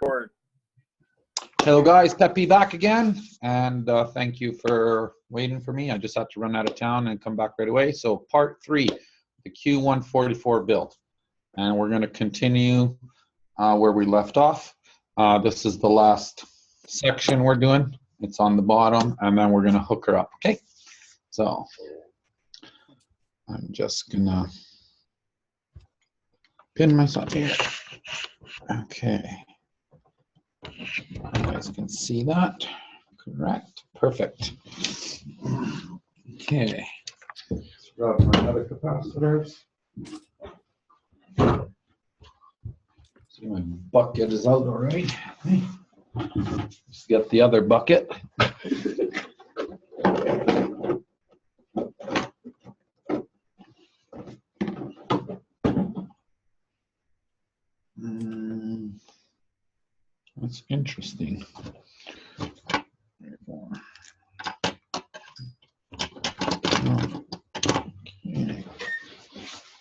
Record. Hello guys, Peppi back again, and thank you for waiting for me. I just had to run out of town and come back right away. So part 3, the Q144 build, and we're going to continue where we left off. This is the last section we're doing. It's on the bottom, and then we're going to hook her up, okay? So I'm just going to pin myself here. Okay. You guys can see that. Correct. Perfect. Okay. Let's grab my other capacitors. See, my bucket is out already. Let's get the other bucket. That's interesting. Okay.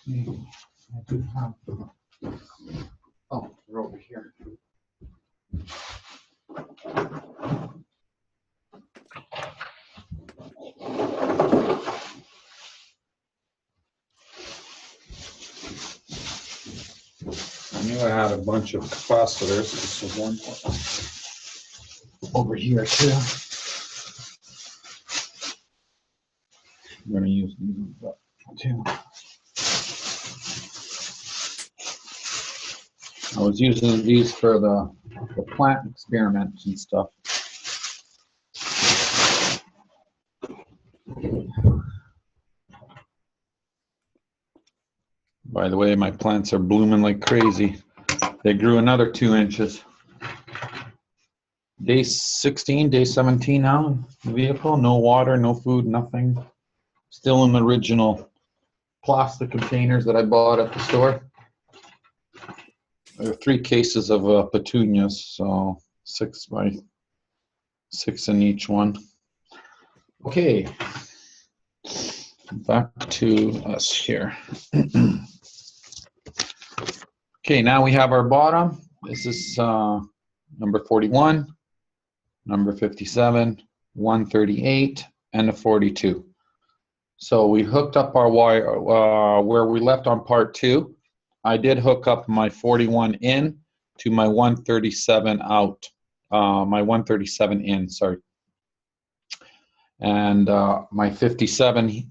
I do have. Oh, they're over here. I knew I had a bunch of capacitors. This is one over here too. I'm going to use these too. I was using these for the plant experiments and stuff. By the way, my plants are blooming like crazy. They grew another 2 inches. Day 16, day 17 now in the vehicle. No water, no food, nothing. Still in the original plastic containers that I bought at the store. There are 3 cases of petunias, so 6 by 6 in each one. Okay, back to us here. Okay, now we have our bottom. This is number 41, number 57, 138, and a 42. So we hooked up our wire where we left on part 2. I did hook up my 41 in to my 137 out, my 137 in, sorry. And my 57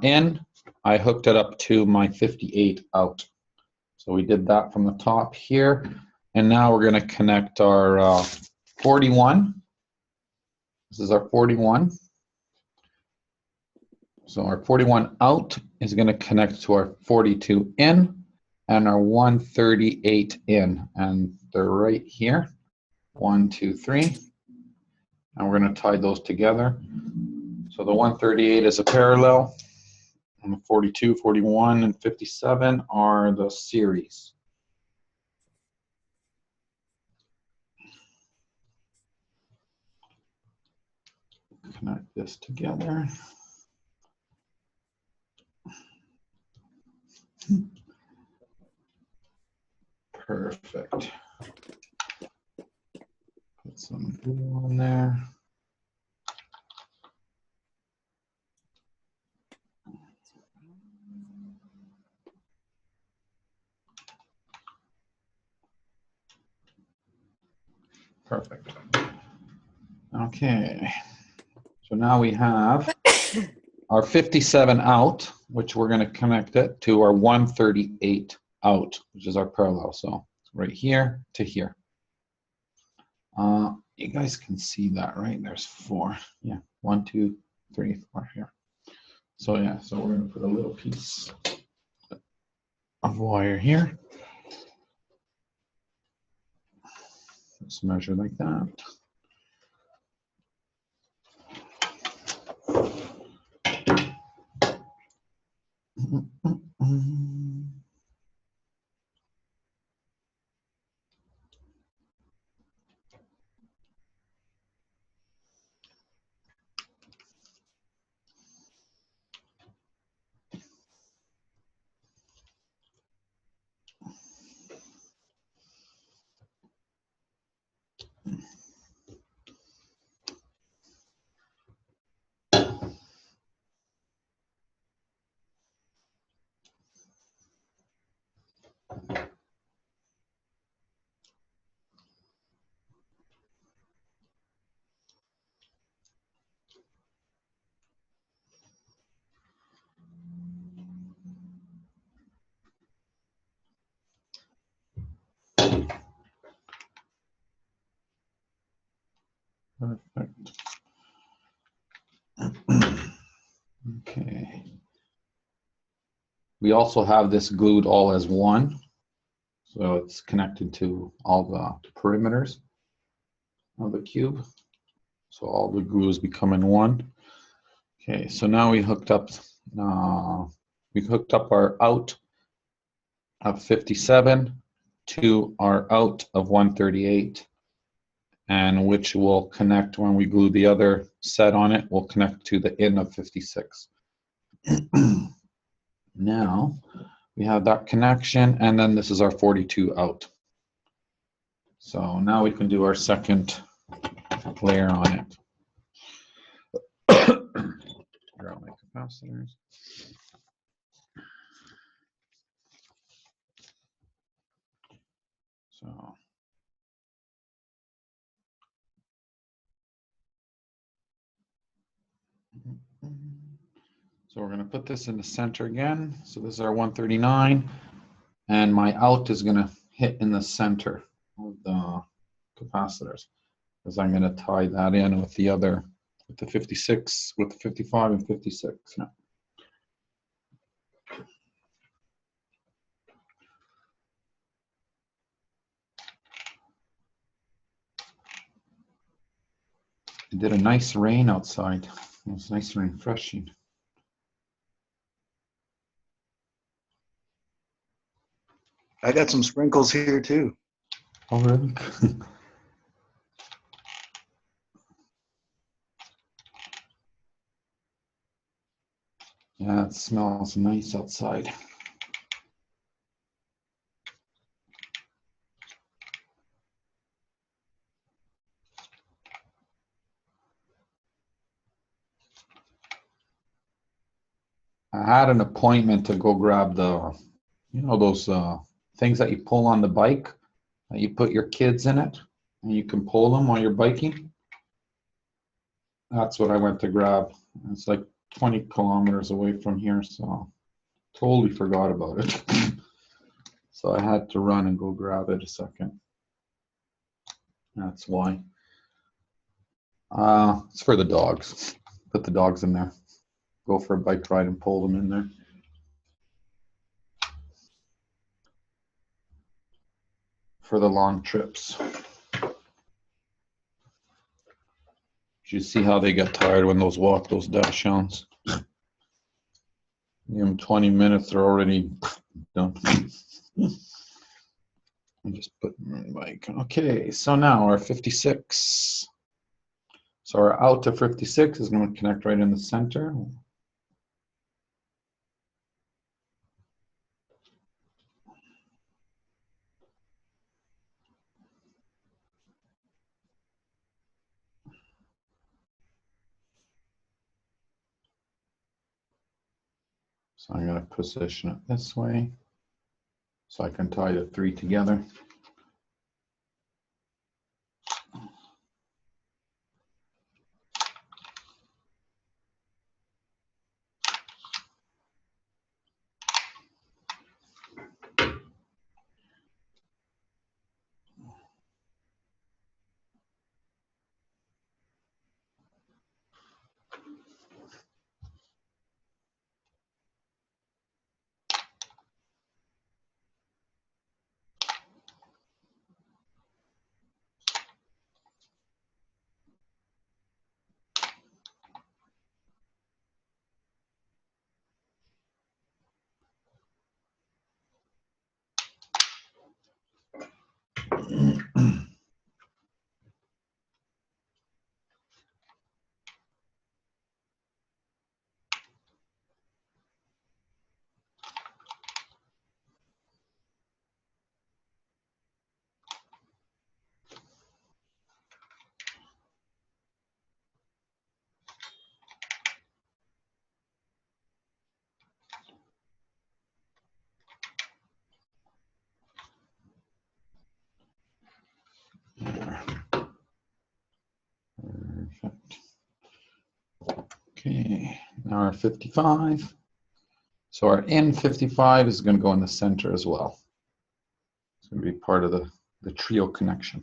in, I hooked it up to my 58 out. So we did that from the top here. And now we're going to connect our 41. This is our 41. So our 41 out is going to connect to our 42 in and our 138 in. And they're right here. 1, 2, 3. And we're going to tie those together. So the 138 is a parallel. And the 42, 41, and 57 are the series. Connect this together. Perfect. Put some glue on there. Perfect. Okay. So now we have our 57 out, which we're going to connect it to our 138 out, which is our parallel. So right here to here. You guys can see that, right? There's 4. Yeah, 1, 2, 3, 4 here. So yeah, so we're going to put a little piece of wire here. Just measure like that. Perfect. Okay. We also have this glued all as one. So it's connected to all the perimeters of the cube. So all the glues become in one. Okay, so now we hooked up our out of 57 to our out of 138, and which will connect when we glue the other set on it, will connect to the in of 56. Now we have that connection, and then this is our 42 out. So now we can do our second layer on it. Grab my capacitors. So we're going to put this in the center again. So this is our 139, and my out is going to hit in the center of the capacitors, because I'm going to tie that in with the other, with the 56, with the 55 and 56 now. It did a nice rain outside. It was nice and refreshing. I got some sprinkles here too. Oh, really? Yeah, it smells nice outside. I had an appointment to go grab the, you know, those things that you pull on the bike, that you put your kids in it, and you can pull them while you're biking. That's what I went to grab. It's like 20 kilometers away from here, so totally forgot about it. So I had to run and go grab it a second. That's why. It's for the dogs. Put the dogs in there. Go for a bike ride and pull them in there. For the long trips. You see how they get tired when those walk, those dachshunds. Give them 20 minutes, they're already done. I just put them in the bike. Okay, so now our 56. So our out to 56 is going to connect right in the center. So I'm going to position it this way so I can tie the three together. Perfect. Okay, now our 55. So our in 55 is going to go in the center as well. It's going to be part of the trio connection.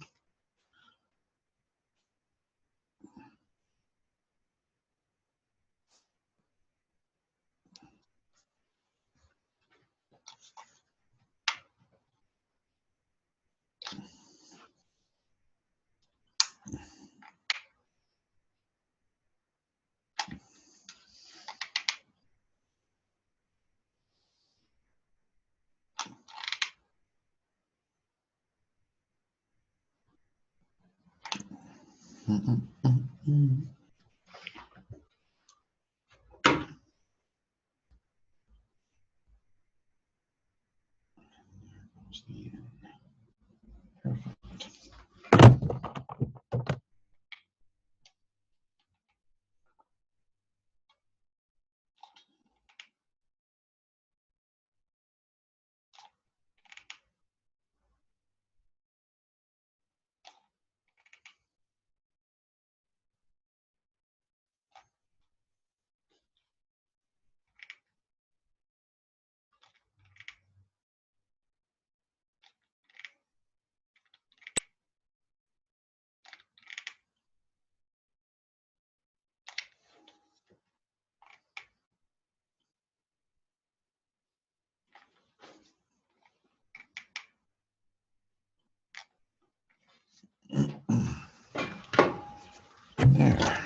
There.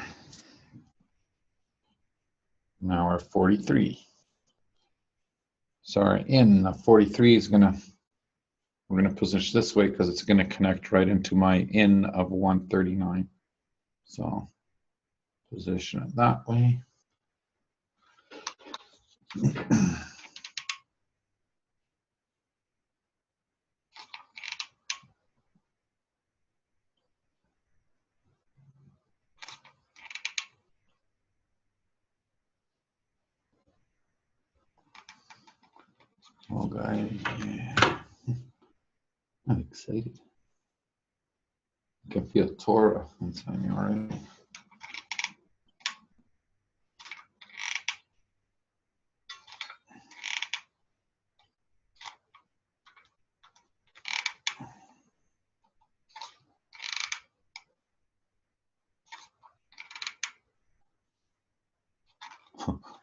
Now we're 43. Sorry, in 43 is we're gonna position this way because it's gonna connect right into my in of 139. So position it that way. Oh, guys, yeah. I'm excited. I can feel Torah inside me already.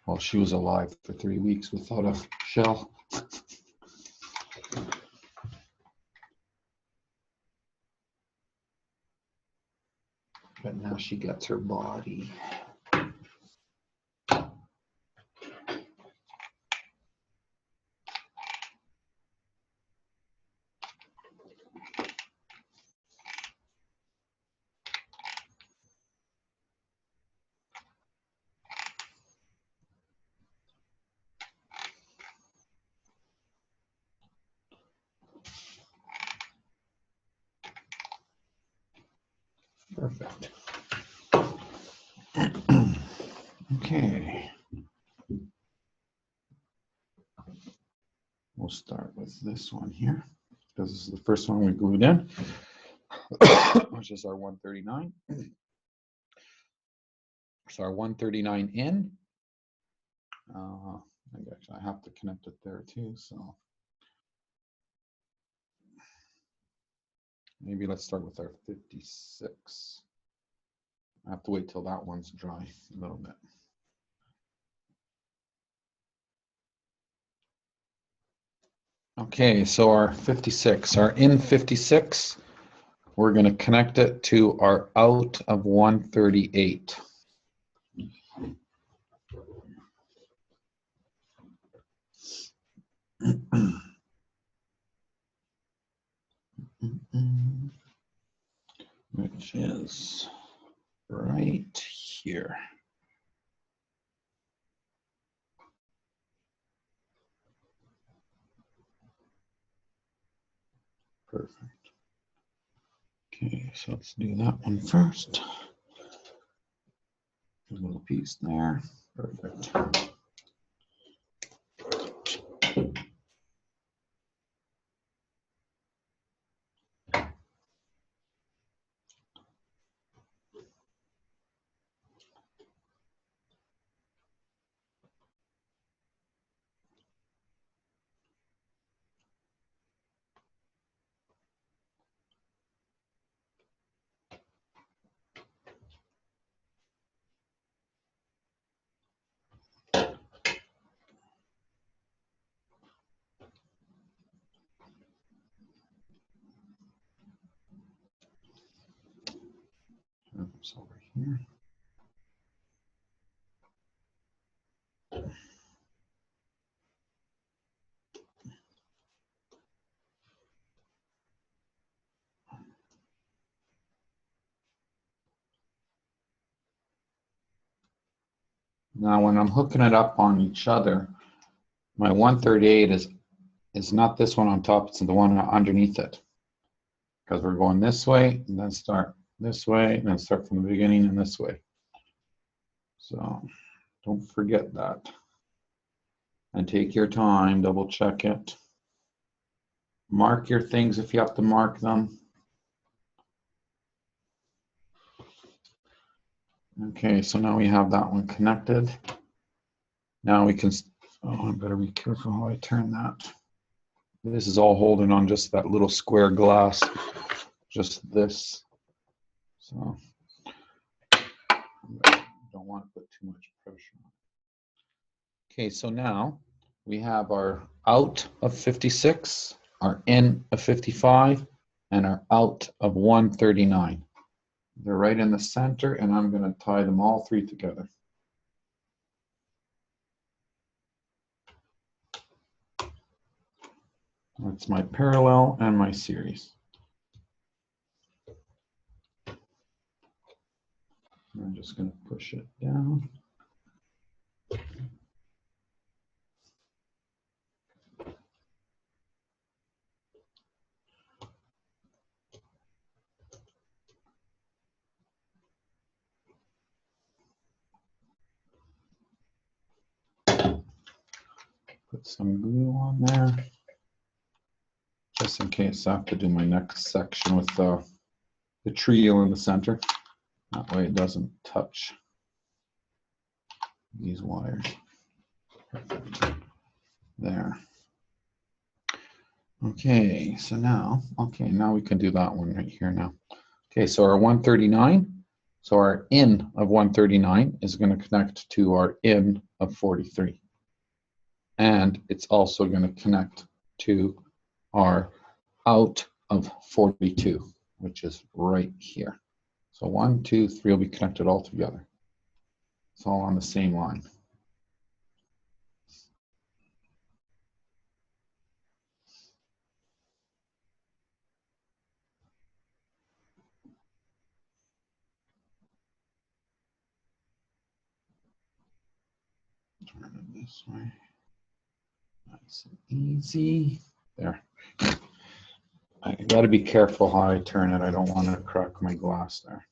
Well, she was alive for 3 weeks without a shell. But now she gets her body. Perfect. Okay. We'll start with this one here because this is the first one we glued in, which is our 139. So our 139 in. I have to connect it there too, so maybe let's start with our 56. I have to wait till that one's dry a little bit. Okay, so our 56, our in 56, we're going to connect it to our out of 138. Which is right here. Perfect. Okay, so let's do that one first. A little piece there. Perfect. Oops, over here. Now when I'm hooking it up on each other, my 138 is not this one on top, it's the one underneath it. Because we're going this way, and then start this way, and then start from the beginning and this way. So don't forget that. And take your time, double check it. Mark your things if you have to mark them. Okay, so now we have that one connected. Now we can, oh, I better be careful how I turn that. This is all holding on just that little square glass, just this. So don't want to put too much pressure on. Okay, so now we have our out of 56, our in of 55, and our out of 139. They're right in the center, and I'm going to tie them all three together. That's my parallel and my series. I'm just going to push it down. Put some glue on there, just in case I have to do my next section with the trio in the center. That way it doesn't touch these wires. Perfect. There. Okay, so now, now we can do that one right here now. Okay, so our 139, so our in of 139 is going to connect to our in of 43. And it's also going to connect to our out of 42, which is right here. So 1, 2, 3 will be connected all together. It's all on the same line. Turn it this way. Nice and easy. There. I got to be careful how I turn it. I don't want to crack my glass there.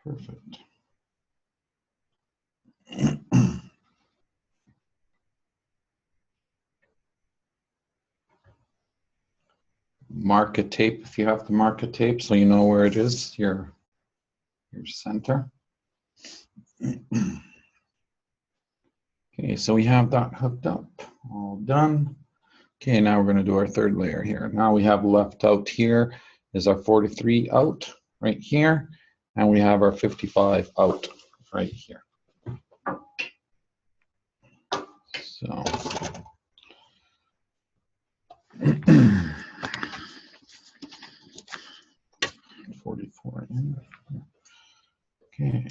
Perfect. market tape if you have the market tape, so you know where it is, your center. Okay, so we have that hooked up, all done. Okay, now we're going to do our third layer here. Now we have left out here is our 43 out right here, and we have our 55 out right here. So 44 in. Okay.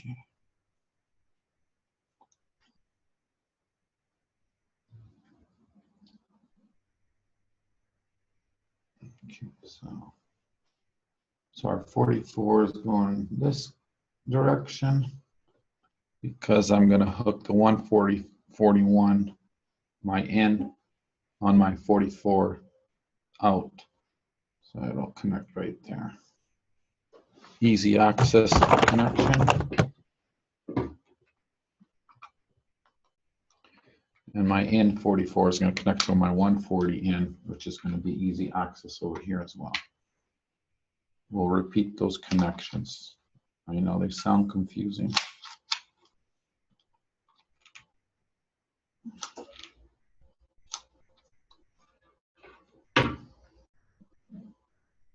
Okay, so our 44 is going this direction because I'm going to hook the 140/41, my in, on my 44 out. So it'll connect right there. Easy access connection. And my in 44 is going to connect to my 140 in, which is going to be easy access over here as well. We'll repeat those connections. I know they sound confusing.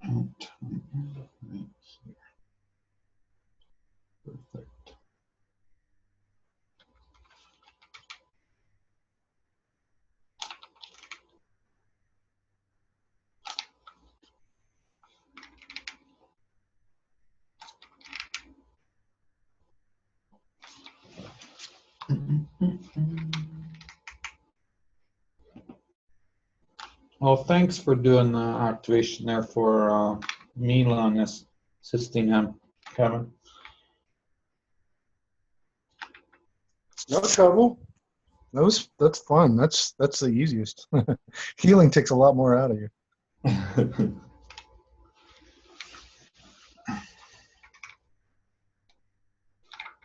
Out, right here. Perfect. Well, thanks for doing the activation there for Mila and assisting him, Kevin. No trouble. That's fun. That's the easiest. Healing takes a lot more out of you.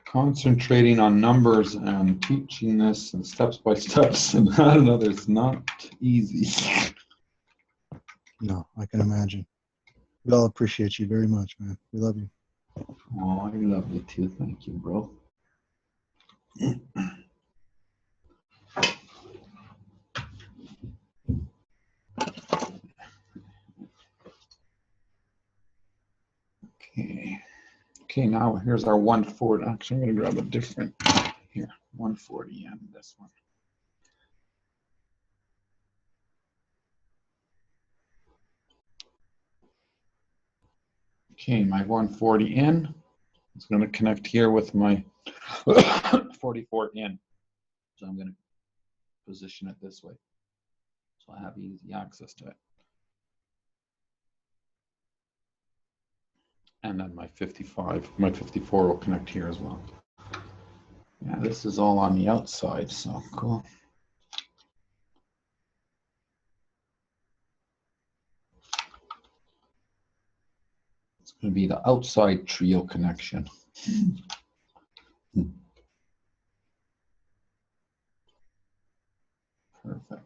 Concentrating on numbers and teaching this and steps by steps, and I don't know, it's not easy. No, I can imagine. We all appreciate you very much, man. We love you. Oh, I love you too. Thank you, bro. Okay. Okay, now here's our 140. Actually, I'm going to grab a different here. 140 and this one. Okay, my 140 in is going to connect here with my 44 in. So I'm going to position it this way, so I have easy access to it. And then my 54 will connect here as well. Yeah, this is all on the outside, so cool. It's going to be the outside trio connection. Perfect.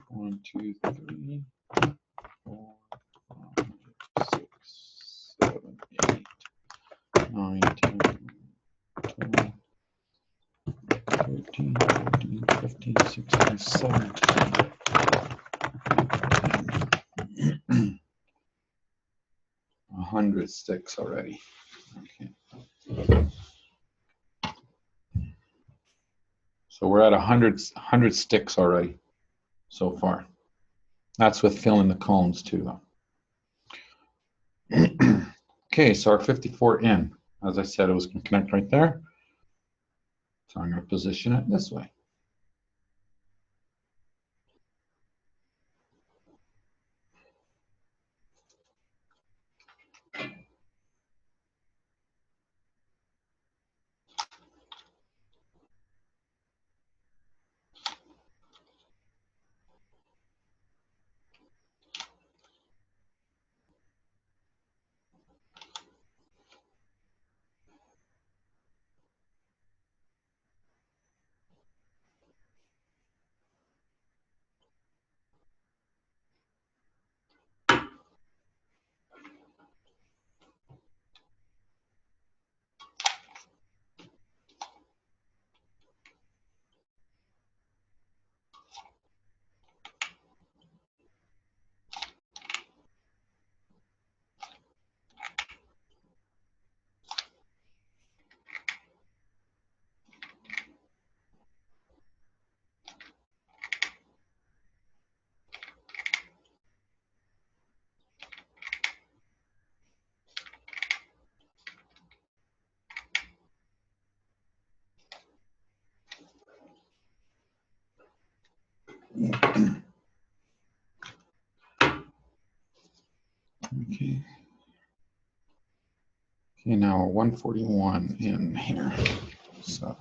One, two, three, 4, 5, 6, 7, 8, 9, 10, 12, 13, 14, 15, 16, 17. 100 sticks already. Okay. So we're at 100 sticks already so far. That's with filling the cones too, though. Okay, Okay, so our 54 in, as I said, it was going to connect right there. So I'm going to position it this way. Okay. Okay, now 141 in here. So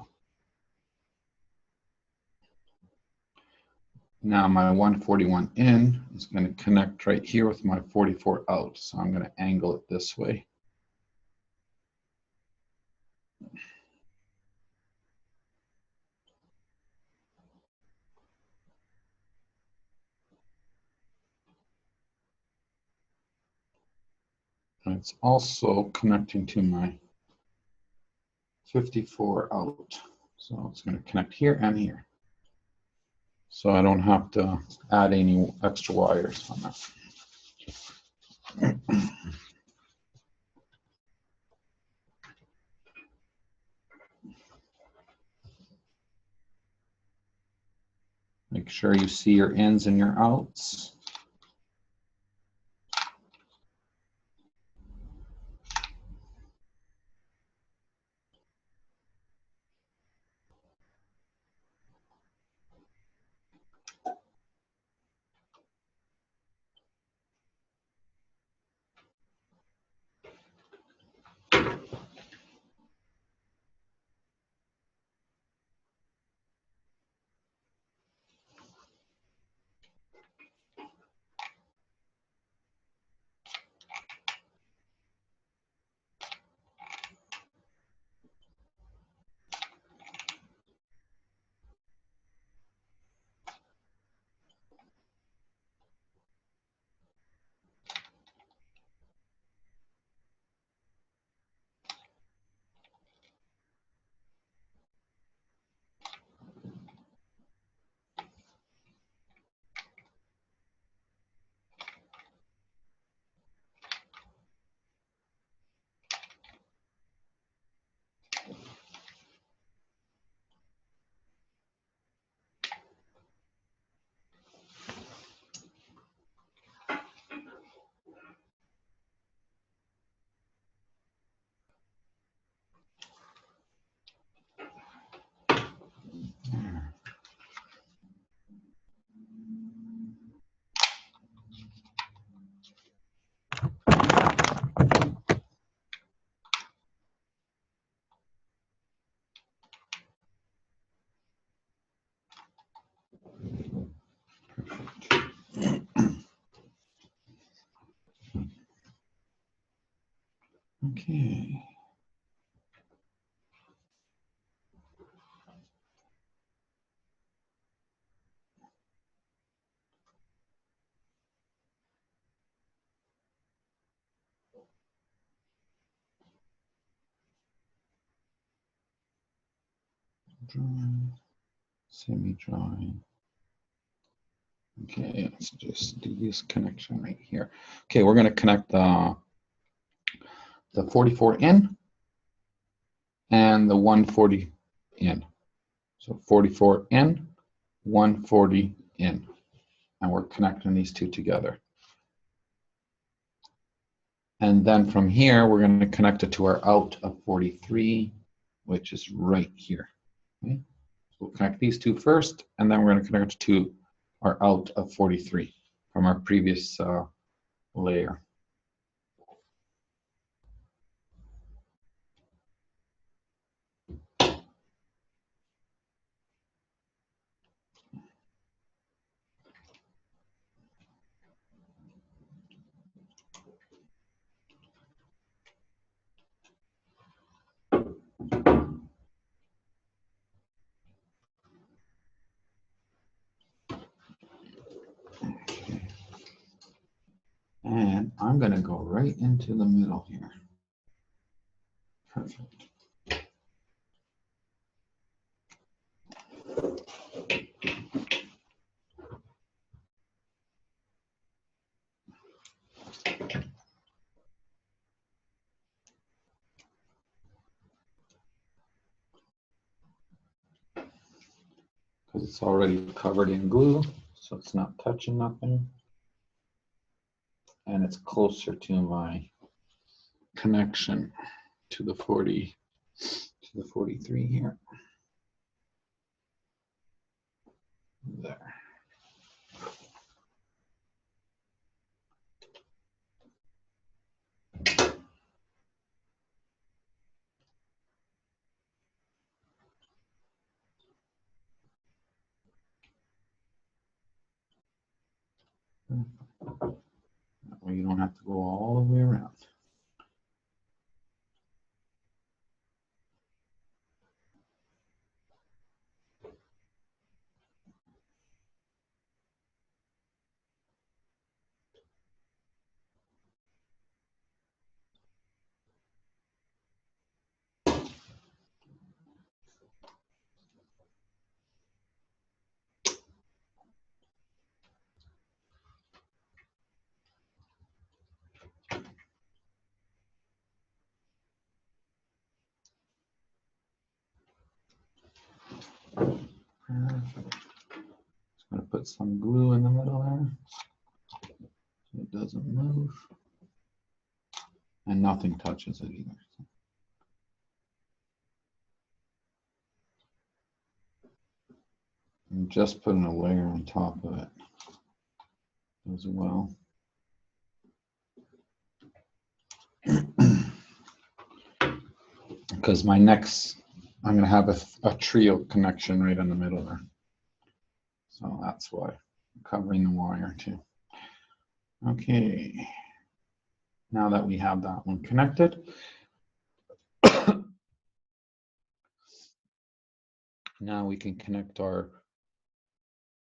now my 141 in is going to connect right here with my 44 out. So I'm going to angle it this way. And it's also connecting to my 54 out. So it's going to connect here and here. So I don't have to add any extra wires on that. Make sure you see your ins and your outs. Okay. Drawing, semi-drawing. Okay, let's just do this connection right here. Okay, we're going to connect the 44 in and the 140 in. So 44 in, 140 in. And we're connecting these two together. And then from here, we're going to connect it to our out of 43, which is right here. Okay? So we'll connect these two first, and then we're going to connect it to our out of 43 from our previous layer. And I'm going to go right into the middle here. Perfect. Because it's already covered in glue, so it's not touching nothing. And it's closer to my connection to the 43 here. There. That way you don't have to go all the way around. Perfect. Just going to put some glue in the middle there so it doesn't move. And nothing touches it either. I'm just putting a layer on top of it as well. Because my next, I'm going to have a trio connection right in the middle there. So that's why I'm covering the wire too. Okay. Now that we have that one connected, now we can connect our,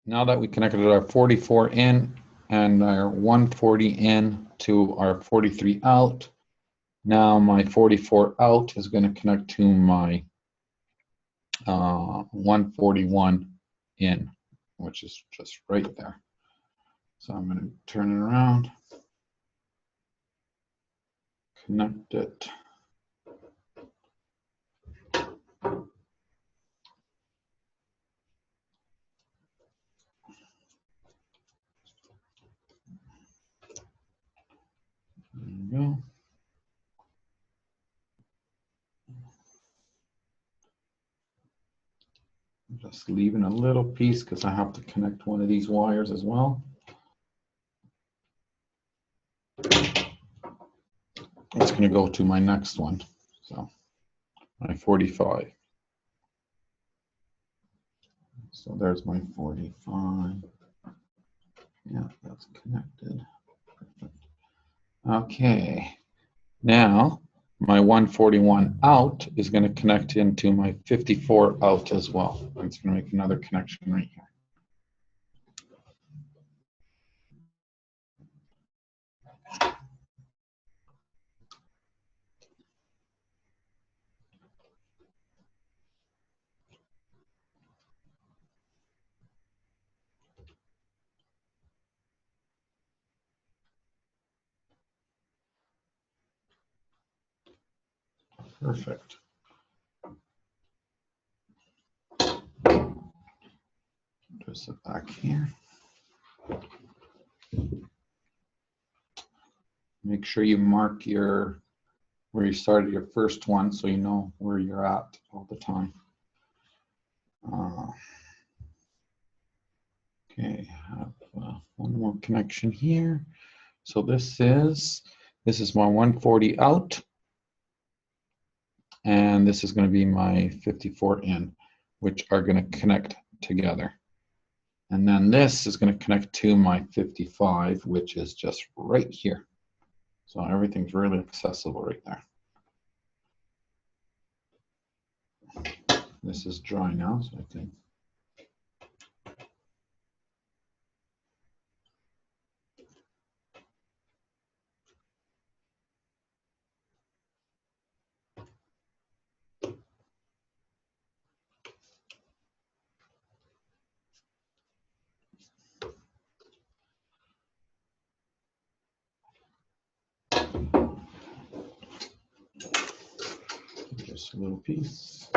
now that we connected our 44 in and our 140 in to our 43 out, now my 44 out is going to connect to my 141 in, which is just right there. So I'm going to turn it around, connect it. There you go. I'm just leaving a little piece because I have to connect one of these wires as well. It's going to go to my next one. So my 45. So there's my 45. Yeah, that's connected. Perfect. Okay. Now my 141 out is going to connect into my 54 out as well. It's going to make another connection right here. Perfect. Just it back here. make sure you mark your where you started your first one so you know where you're at all the time. Okay, I have one more connection here. So this is my 140 out, and this is going to be my 54 in, which are going to connect together. And then this is going to connect to my 55, which is just right here. So everything's really accessible right there. This is dry now, so I can. Just a little piece.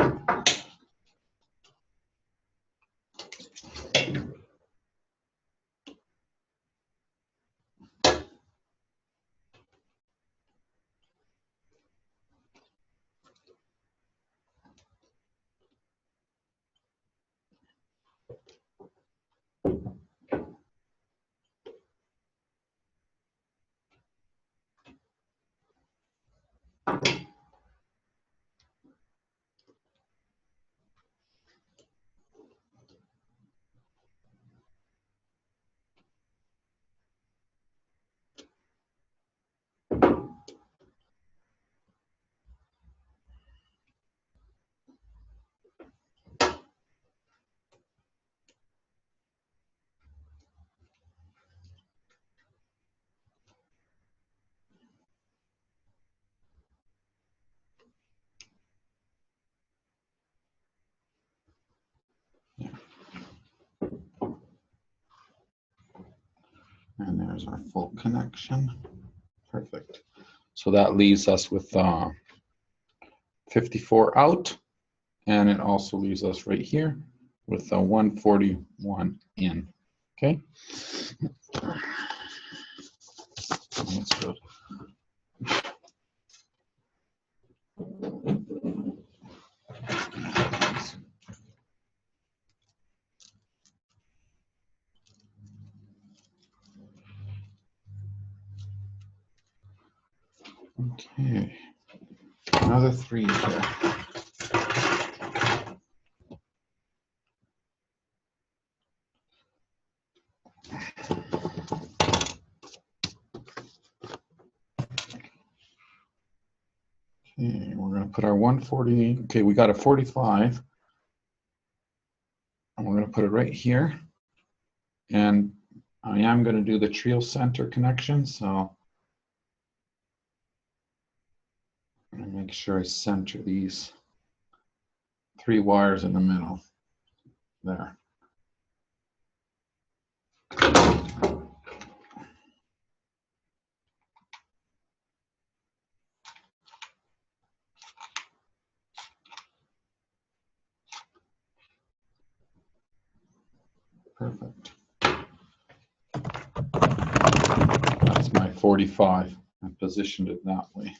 And there's our full connection. Perfect. So that leaves us with 54 out, and it also leaves us right here with a 141 in. Okay. That's good. Okay, another 3 here. Okay, we're going to put our 140. Okay, we got a 45, and we're going to put it right here. And I am going to do the trio center connection, so I'm going to make sure I center these 3 wires in the middle. There. Perfect. That's my 45. I positioned it that way.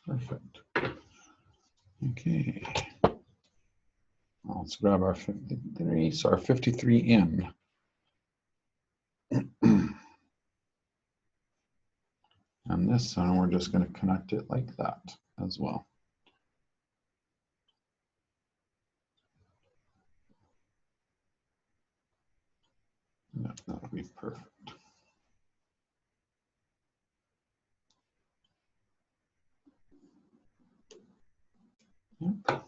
Perfect. Okay. Well, let's grab our 53. So our 53 in. And this one, we're just going to connect it like that as well. Yeah, that'll be perfect. Yep.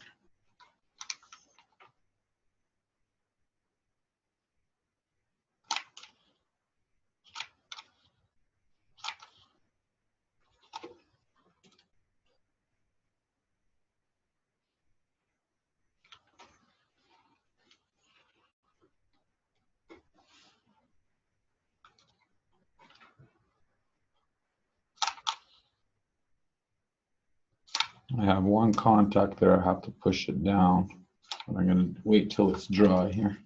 I have one contact there. I have to push it down. And I'm going to wait till it's dry here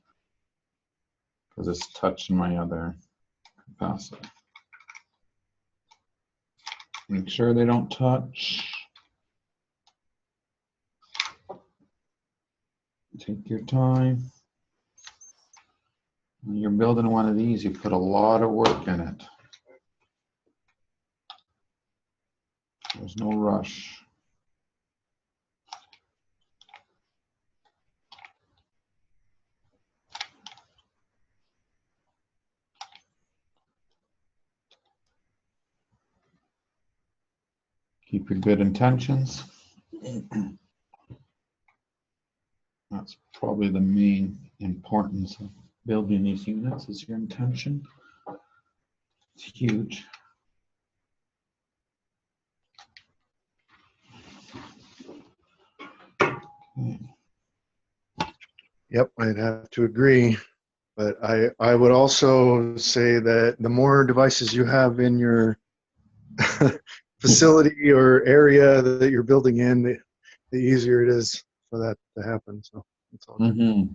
because it's touching my other capacitor. Make sure they don't touch. Take your time. When you're building one of these, you put a lot of work in it. There's no rush. Keep your good intentions. That's probably the main importance of building these units is your intention. It's huge. Okay. Yep, I'd have to agree. But I would also say that the more devices you have in your facility or area that you're building in, the easier it is for that to happen. So it's all good. Mm-hmm.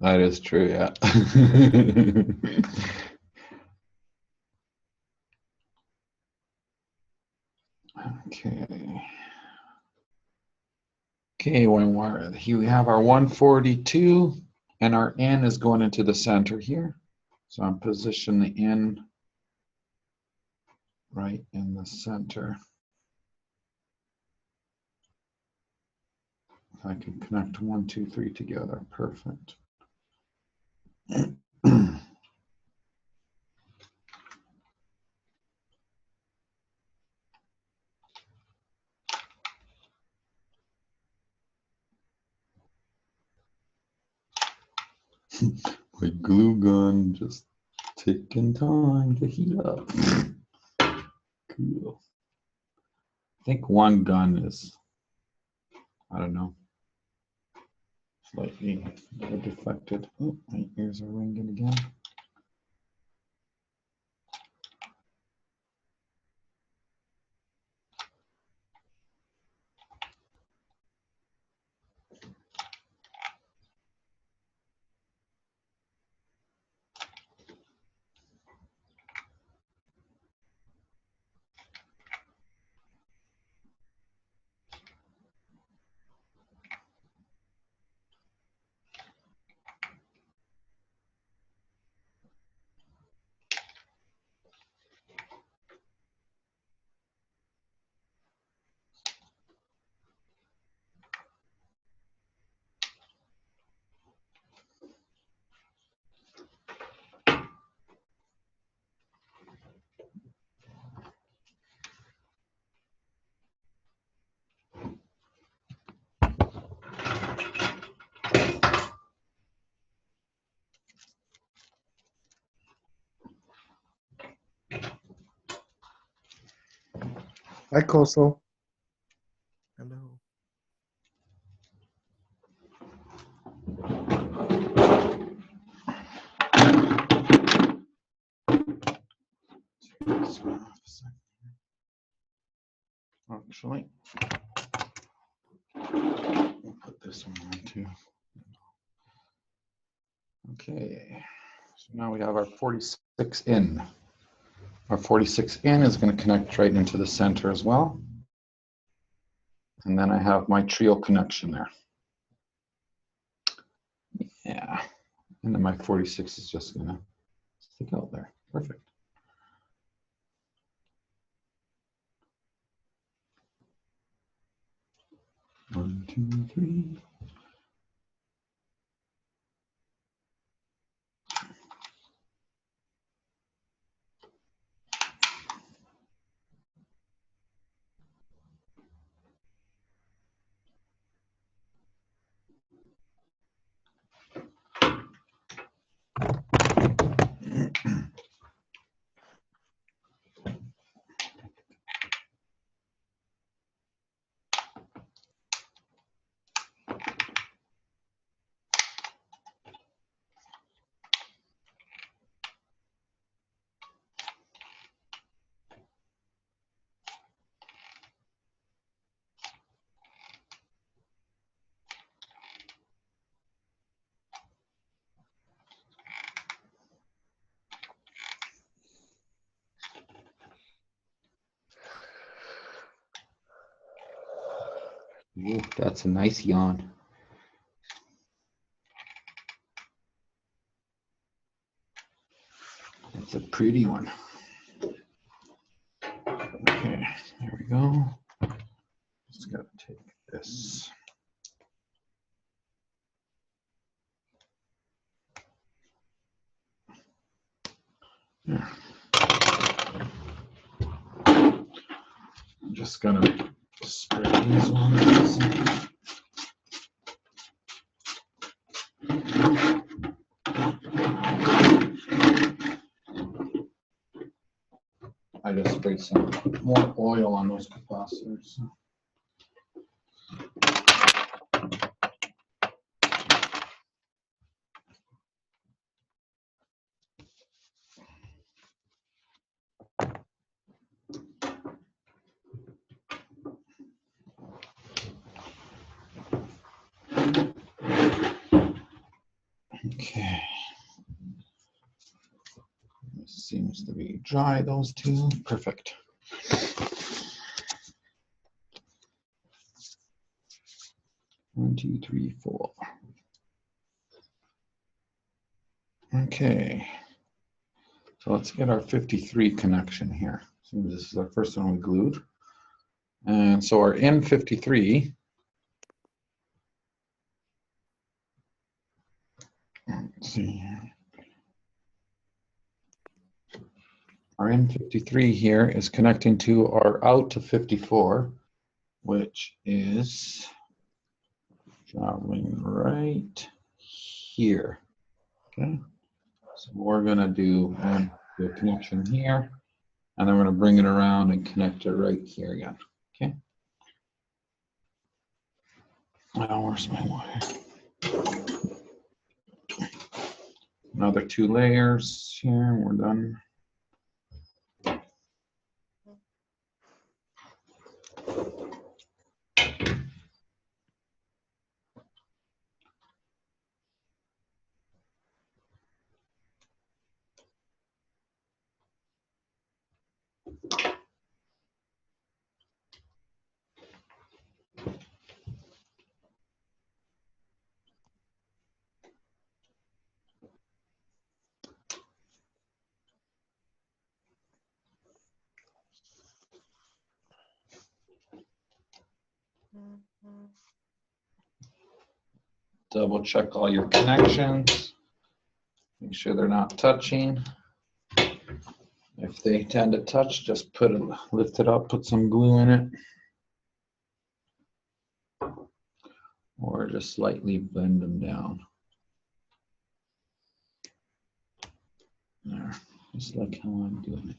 That is true, yeah. Okay. Okay, here we have our 142 and our N is going into the center here. So I'm positioning the N right in the center. I can connect 1, 2, 3 together. Perfect. My glue gun just taking time to heat up. Cool. I think one gun is, I don't know, slightly deflected. Oh, my ears are ringing again. Hi, Coastal. Hello. Actually, we'll put this one on too. Okay, so now we have our 46 in. Our 46 in is going to connect right into the center as well. And then I have my trio connection there. Yeah, and then my 46 is just going to stick out there. Perfect. One, two, three. Ooh, that's a nice yawn. It's a pretty one. Okay, there we go. Just gotta take this. There. I'm just gonna spread these ones. I just sprayed some more oil on those capacitors. Okay. This seems to be dry, those two. Perfect. One, two, three, four. Okay. So let's get our 53 connection here. So this is our first one we glued. And so our N53, let's see here. Our N53 here is connecting to our out to 54, which is traveling right here. Okay. So we're gonna do the connection here, and then we're gonna bring it around and connect it right here again. Okay. Now where's my wire? Another 2 layers here, and we're done. Double check all your connections. Make sure they're not touching. If they tend to touch, just lift it up, put some glue in it. Or just slightly bend them down. There, just like how I'm doing it.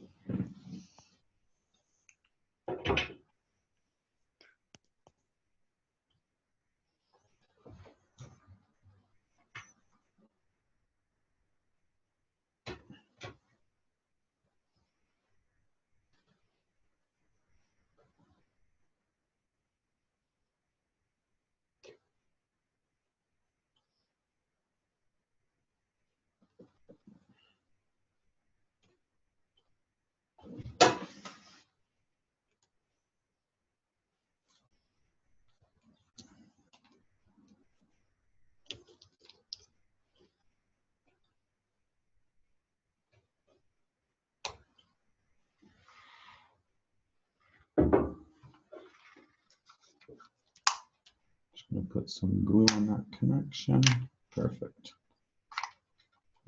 Just gonna put some glue on that connection. Perfect.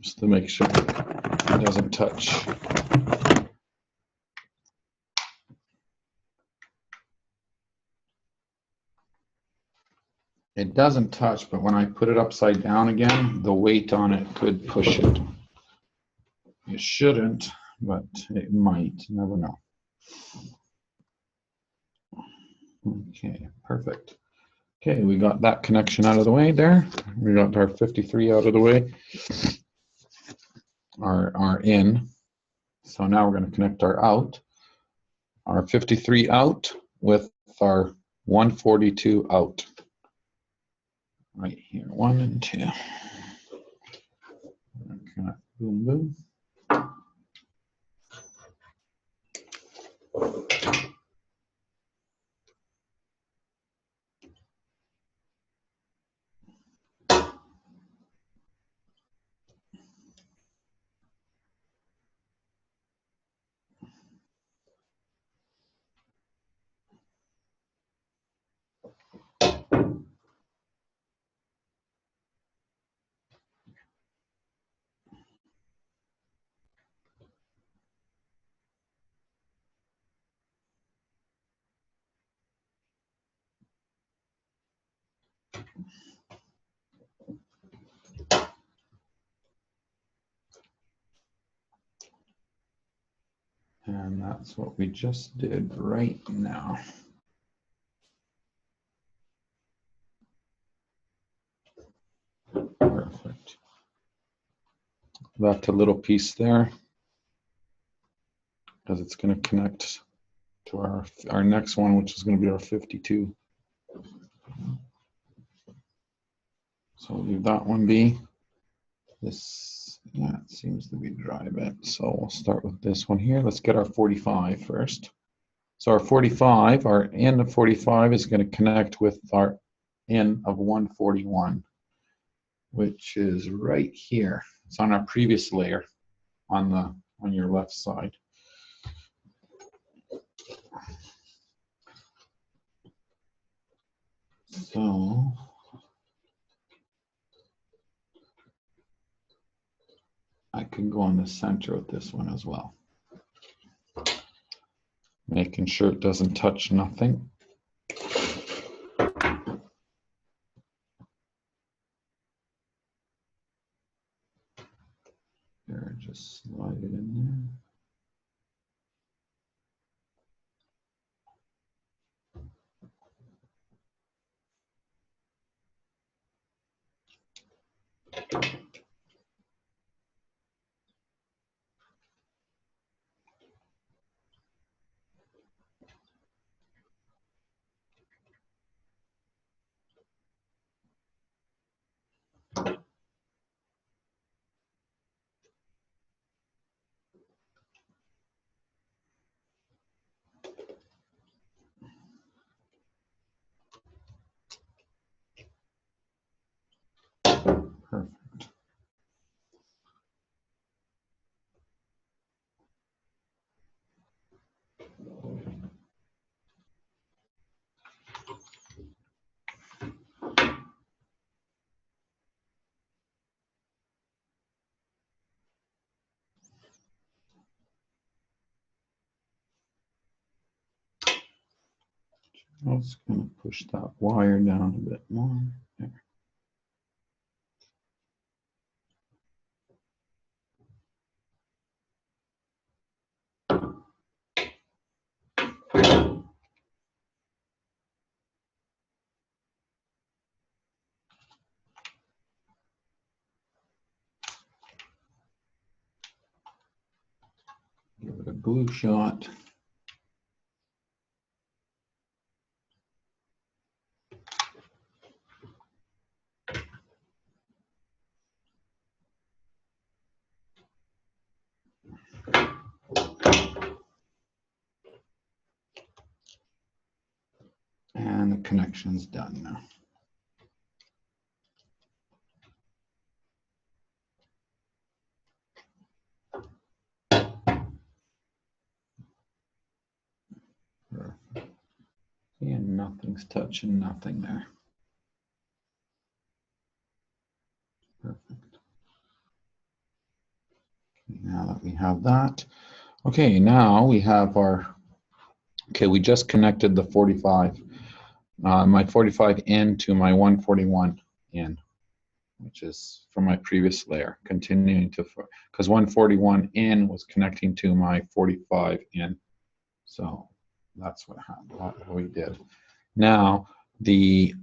Just to make sure it doesn't touch. It doesn't touch, but when I put it upside down again, the weight on it could push it. It shouldn't, but it might. You never know. Okay, perfect. Okay, we got that connection out of the way there. We got our 53 out of the way. Our in. So now we're going to connect our out. Our 53 out with our 142 out. Right here, 1 and 2. Okay, boom, boom. And that's what we just did right now. Perfect. Left a little piece there because it's going to connect to our next one, which is going to be our 52. So leave that one be. This, yeah, it seems to be dry a bit. So we'll start with this one here. Let's get our 45 first. So our 45, our in of 45 is going to connect with our in of 141, which is right here. It's on our previous layer on your left side. So I can go in the center with this one as well, making sure it doesn't touch nothing. There, just slide it in there. Perfect. I'm just going to push that wire down a bit more. There. Give it a glue shot. And the connection's done now. Perfect. And nothing's touching nothing there. Perfect. Now that we have that, okay, now we have our, okay, we just connected the 45, my 45 in to my 141 in, which is from my previous layer, continuing to, because 141 in was connecting to my 45 in. So that's what happened, what we did. Now, the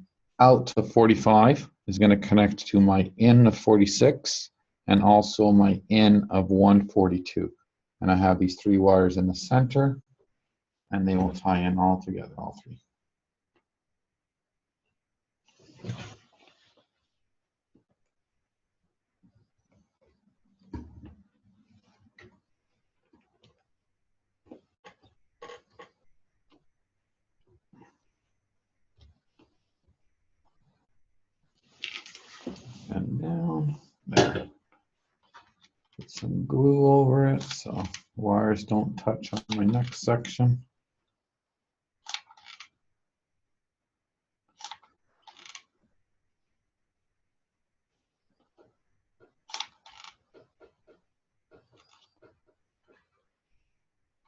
out of 45 is going to connect to my in of 46 and also my in of 142. And I have these 3 wires in the center, and they will tie in all together, all 3. And down there. Put some glue over it so wires don't touch on my next section.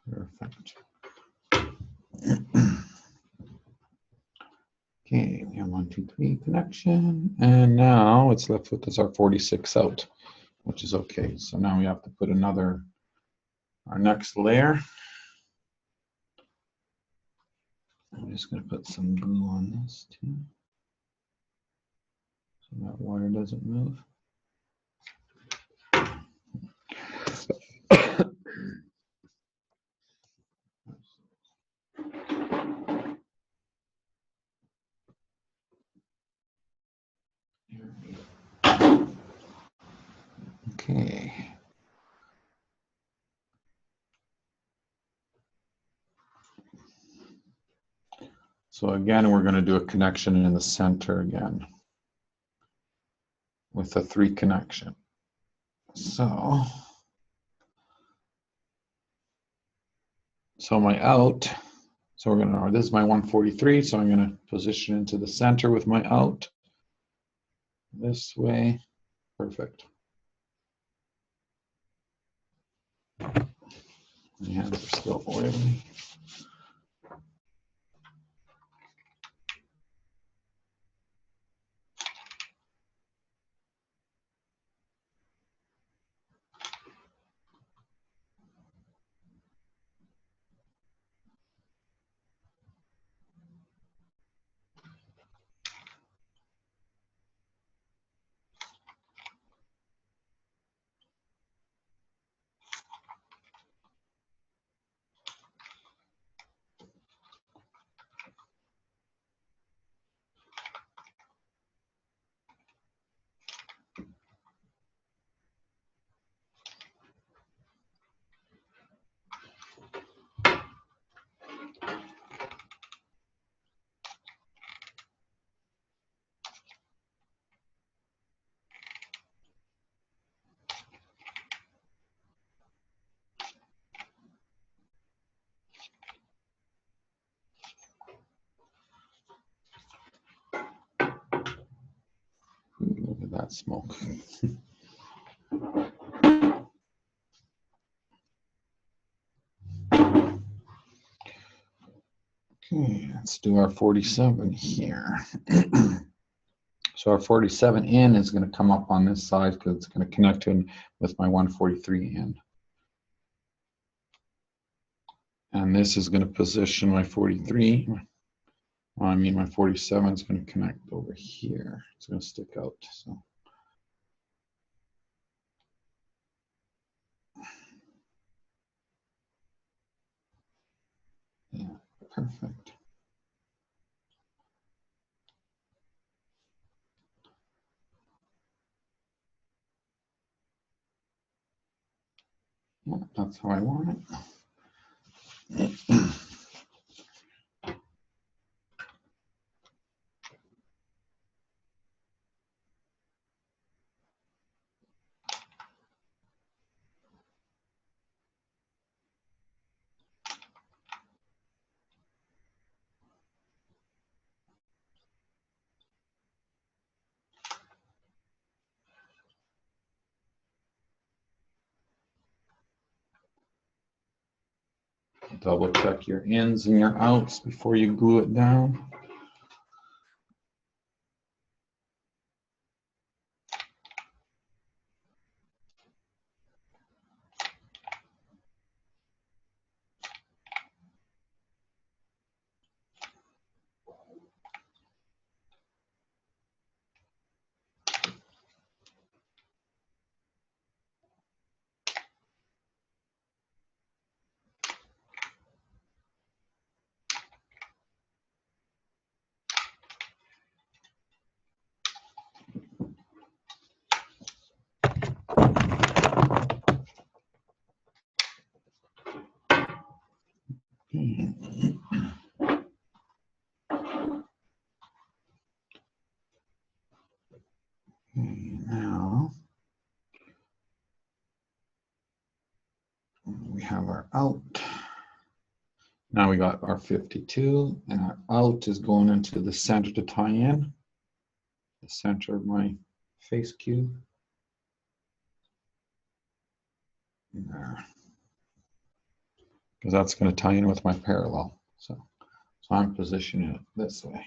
Perfect. Okay, we have 1, 2, 3 connection. And now it's left with us our 46 out, which is okay. So now we have to put our next layer. I'm just going to put some glue on this too, so that wire doesn't move. Okay. So again, we're going to do a connection in the center again with a 3 connection. So my out, so we're going to, this is my 143, so I'm going to position into the center with my out this way. Perfect. My hands are still oily. Look at that smoke. Okay, let's do our 47 here. So our 47 in is going to come up on this side because it's going to connect in with my 143 in. And this is going to position my 43. Well, I mean, my 47 is going to connect over here. It's going to stick out. So. Yeah, perfect. Yeah, that's how I want it. Double check your ins and your outs before you glue it down. Now we have our out. Now we got our 52, and our out is going into the center to tie in. The center of my face cube. There. Because that's going to tie in with my parallel. So I'm positioning it this way.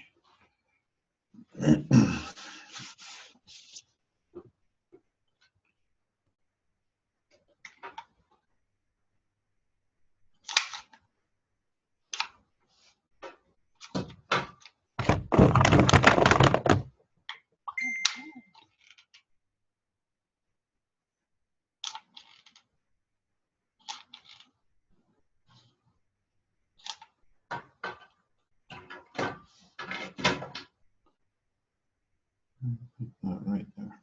Right there.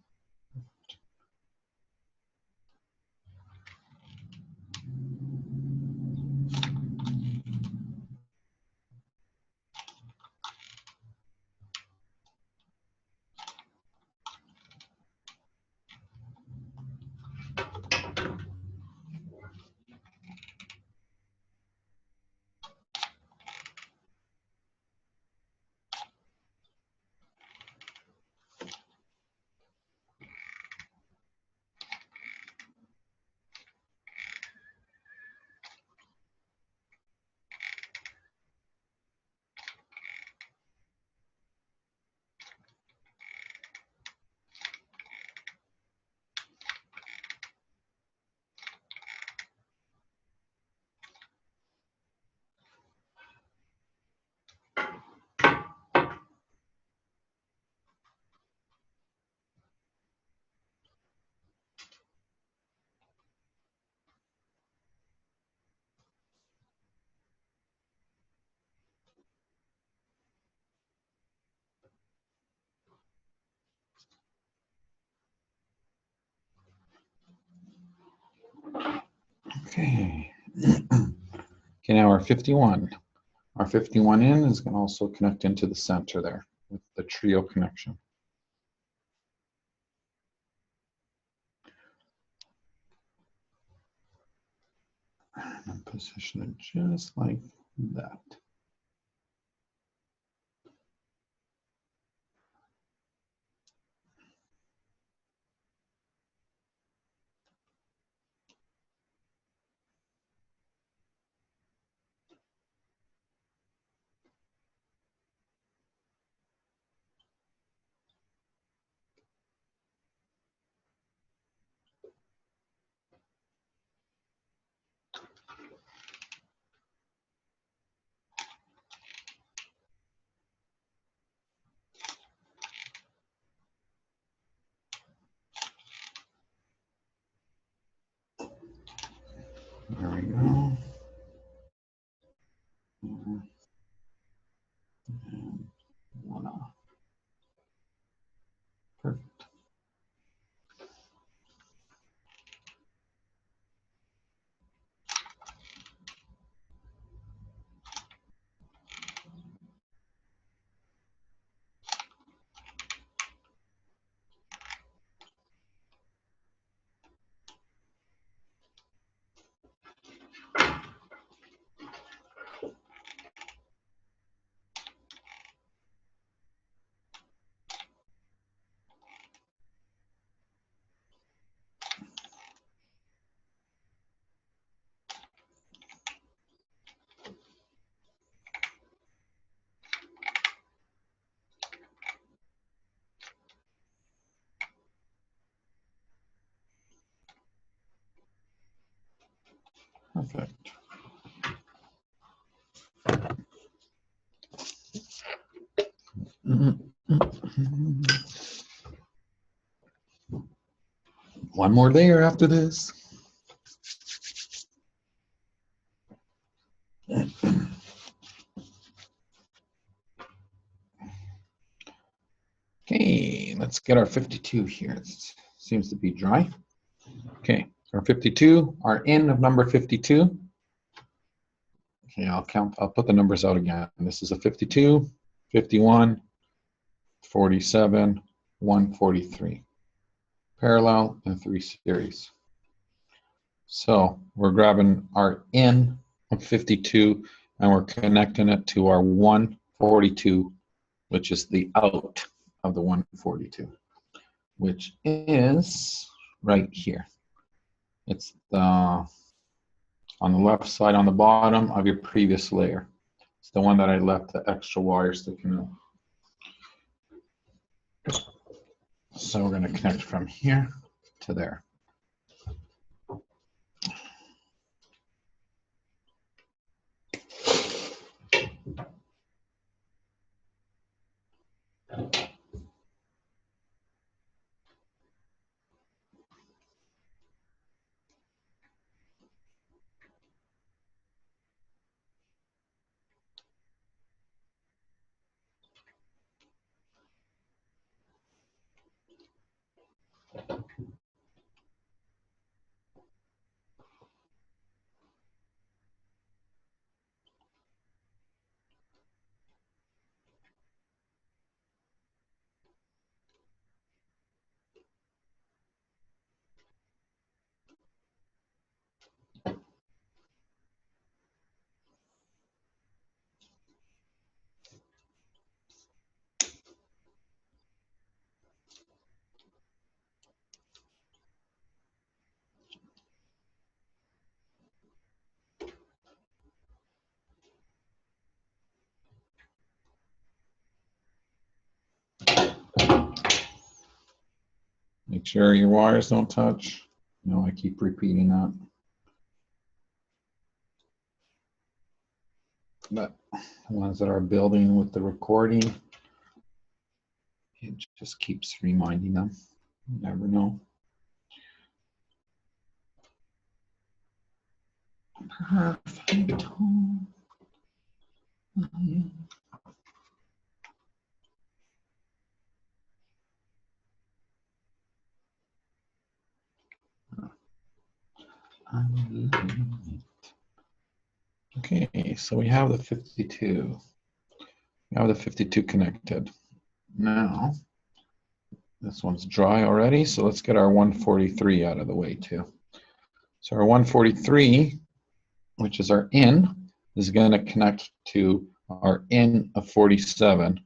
Okay. Okay, now our 51. Our 51 in is going to also connect into the center there with the trio connection. And position it just like that. There we go. And one off. Perfect. Perfect. One more layer after this. Okay, let's get our 52 here. It seems to be dry. Okay, our 52, our in of number 52. Okay, I'll put the numbers out again. This is a 52, 51, 47, 143. Parallel and 3 series. So we're grabbing our in of 52 and we're connecting it to our 142, which is the out of the 142, which is right here. It's the, on the left side on the bottom of your previous layer. It's the one that I left the extra wire sticking out. So we're going to connect from here to there. Make sure your wires don't touch. No, I keep repeating that. But the ones that are building with the recording, it just keeps reminding them. You never know. Perfect. Okay, so we have the 52. We have the 52 connected. Now, this one's dry already, so let's get our 143 out of the way too. So our 143, which is our in, is going to connect to our in of 47,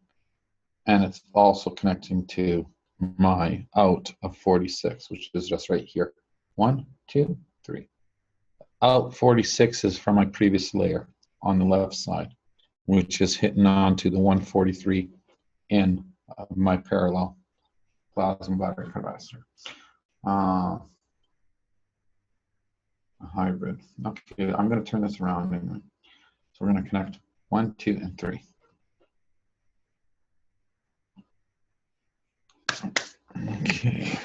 and it's also connecting to my out of 46, which is just right here. 1, 2, 3. Out 46 is from my previous layer on the left side, which is hitting onto the 143 in my parallel plasma battery capacitor. A hybrid. Okay, I'm going to turn this around anyway. So we're going to connect 1, 2, and 3. Okay.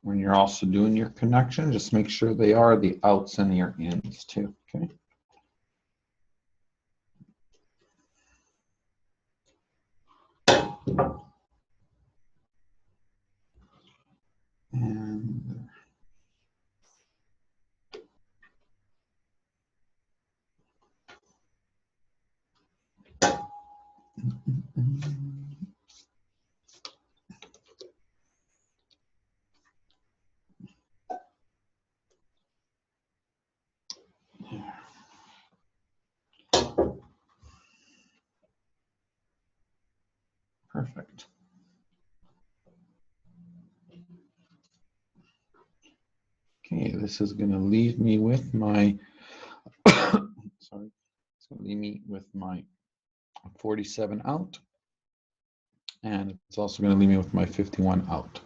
When you're also doing your connection, just make sure they are the outs and your ins too, okay? And perfect. Okay, this is going to leave me with my, sorry, it's going to leave me with my 47 out, and it's also going to leave me with my 51 out.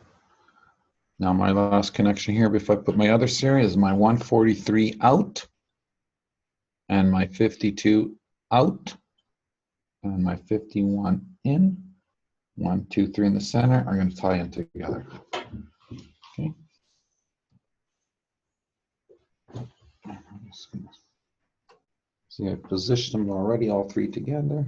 Now my last connection here before I put my other series is my 143 out, and my 52 out, and my 51 in. 1, 2, 3 in the center are going to tie in together. Okay. See, I positioned them already, all three together.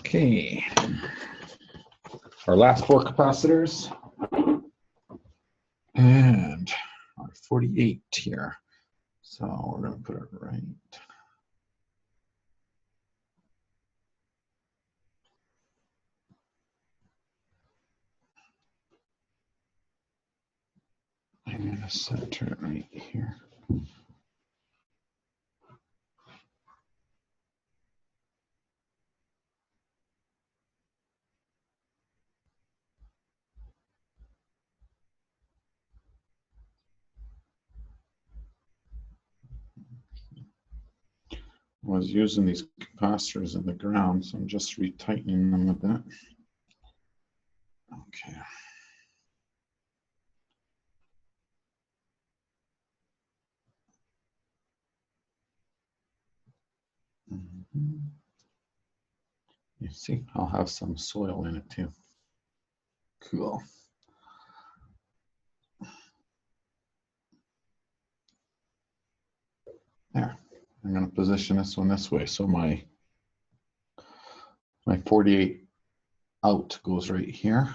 Okay. Our last 4 capacitors. And our 48 here. So we're going to put it right. I'm going to center it right here. I was using these capacitors in the ground, so I'm just retightening them a bit. Okay. You see, I'll have some soil in it too. Cool. There. I'm going to position this one this way, so my 48 out goes right here.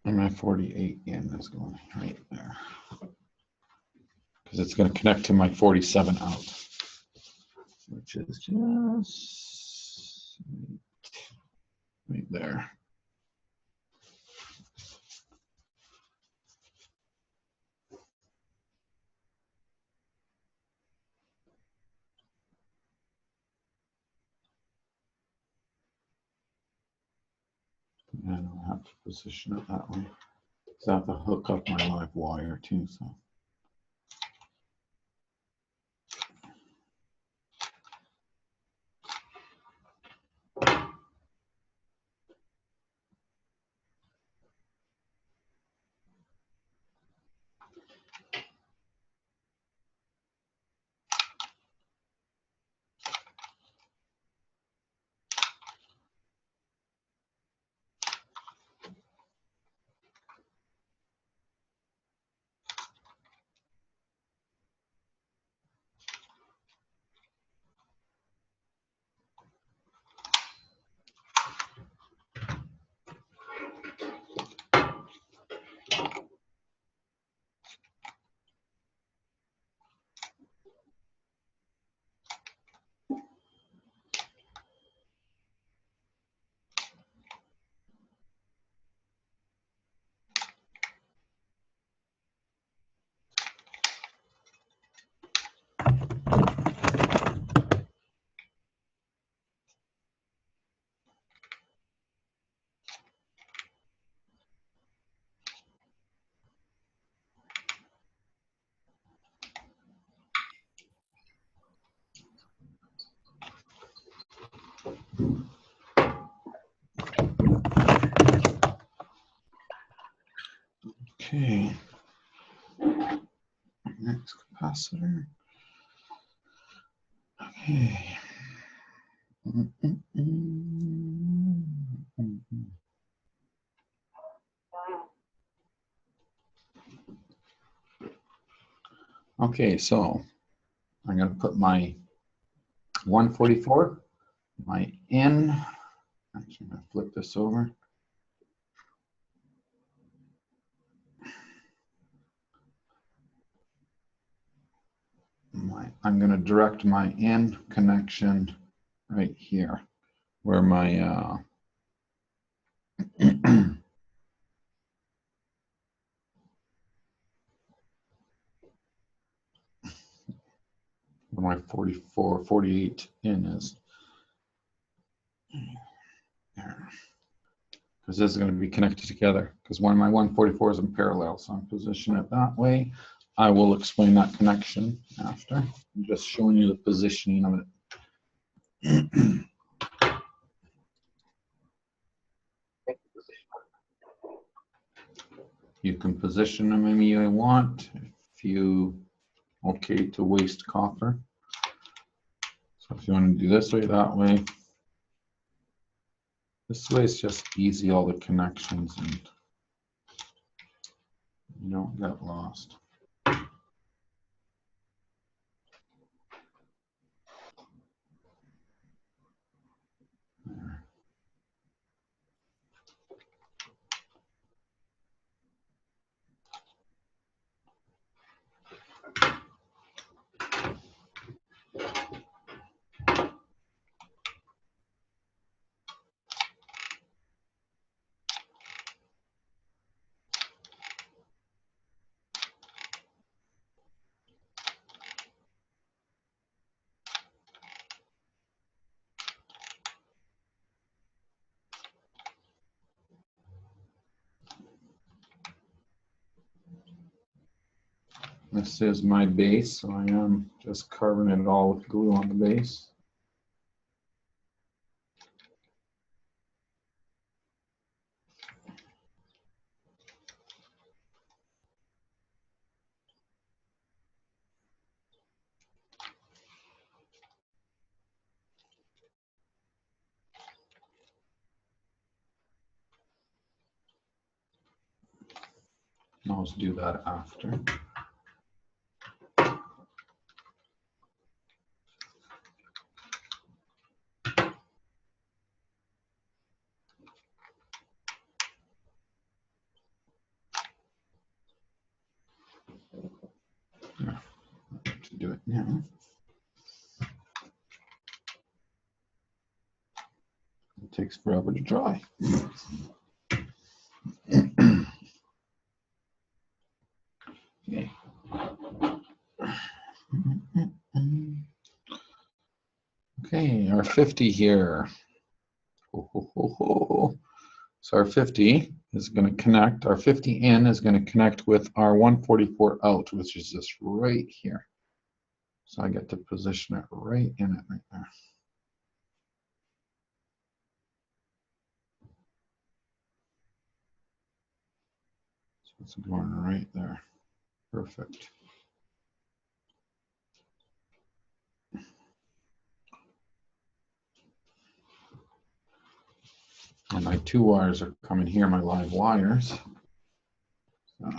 And my 48 in is going right there. Because it's going to connect to my 47 out, which is just right there. And I'll have to position it that way. So I have to hook up my live wire too. So. Okay. Next capacitor. Okay. Okay, so I'm going to put my 144, my in. Actually, I'm going to flip this over. I'm going to direct my in connection right here, where my where my 48 in is. There. Because this is going to be connected together. Because when my 144 is in parallel, so I'm positioning it that way. I will explain that connection after. I'm just showing you the positioning of it. You can position them any way you want if you okay to waste copper. So if you want to do this way, that way. This way is just easy, all the connections, and you don't get lost. This is my base, so I am just covering it all with glue on the base. I'll just do that after. To do it now. It takes forever to dry. Okay. Okay, our 50 here. So our 50 is going to connect, our 50 in is going to connect with our 144 out, which is this right here. So I get to position it right in it right there. So it's going right there. Perfect. And my 2 wires are coming here, my live wires. So.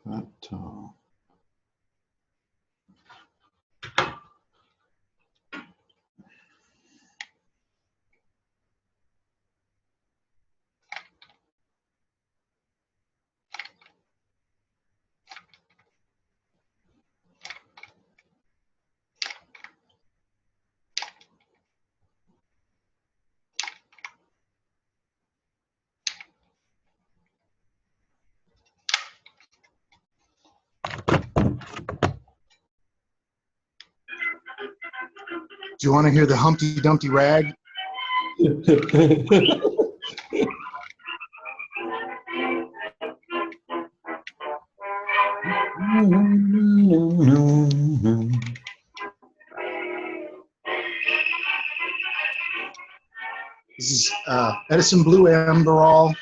That Do you want to hear the Humpty Dumpty rag? This is Edison Blue Amberol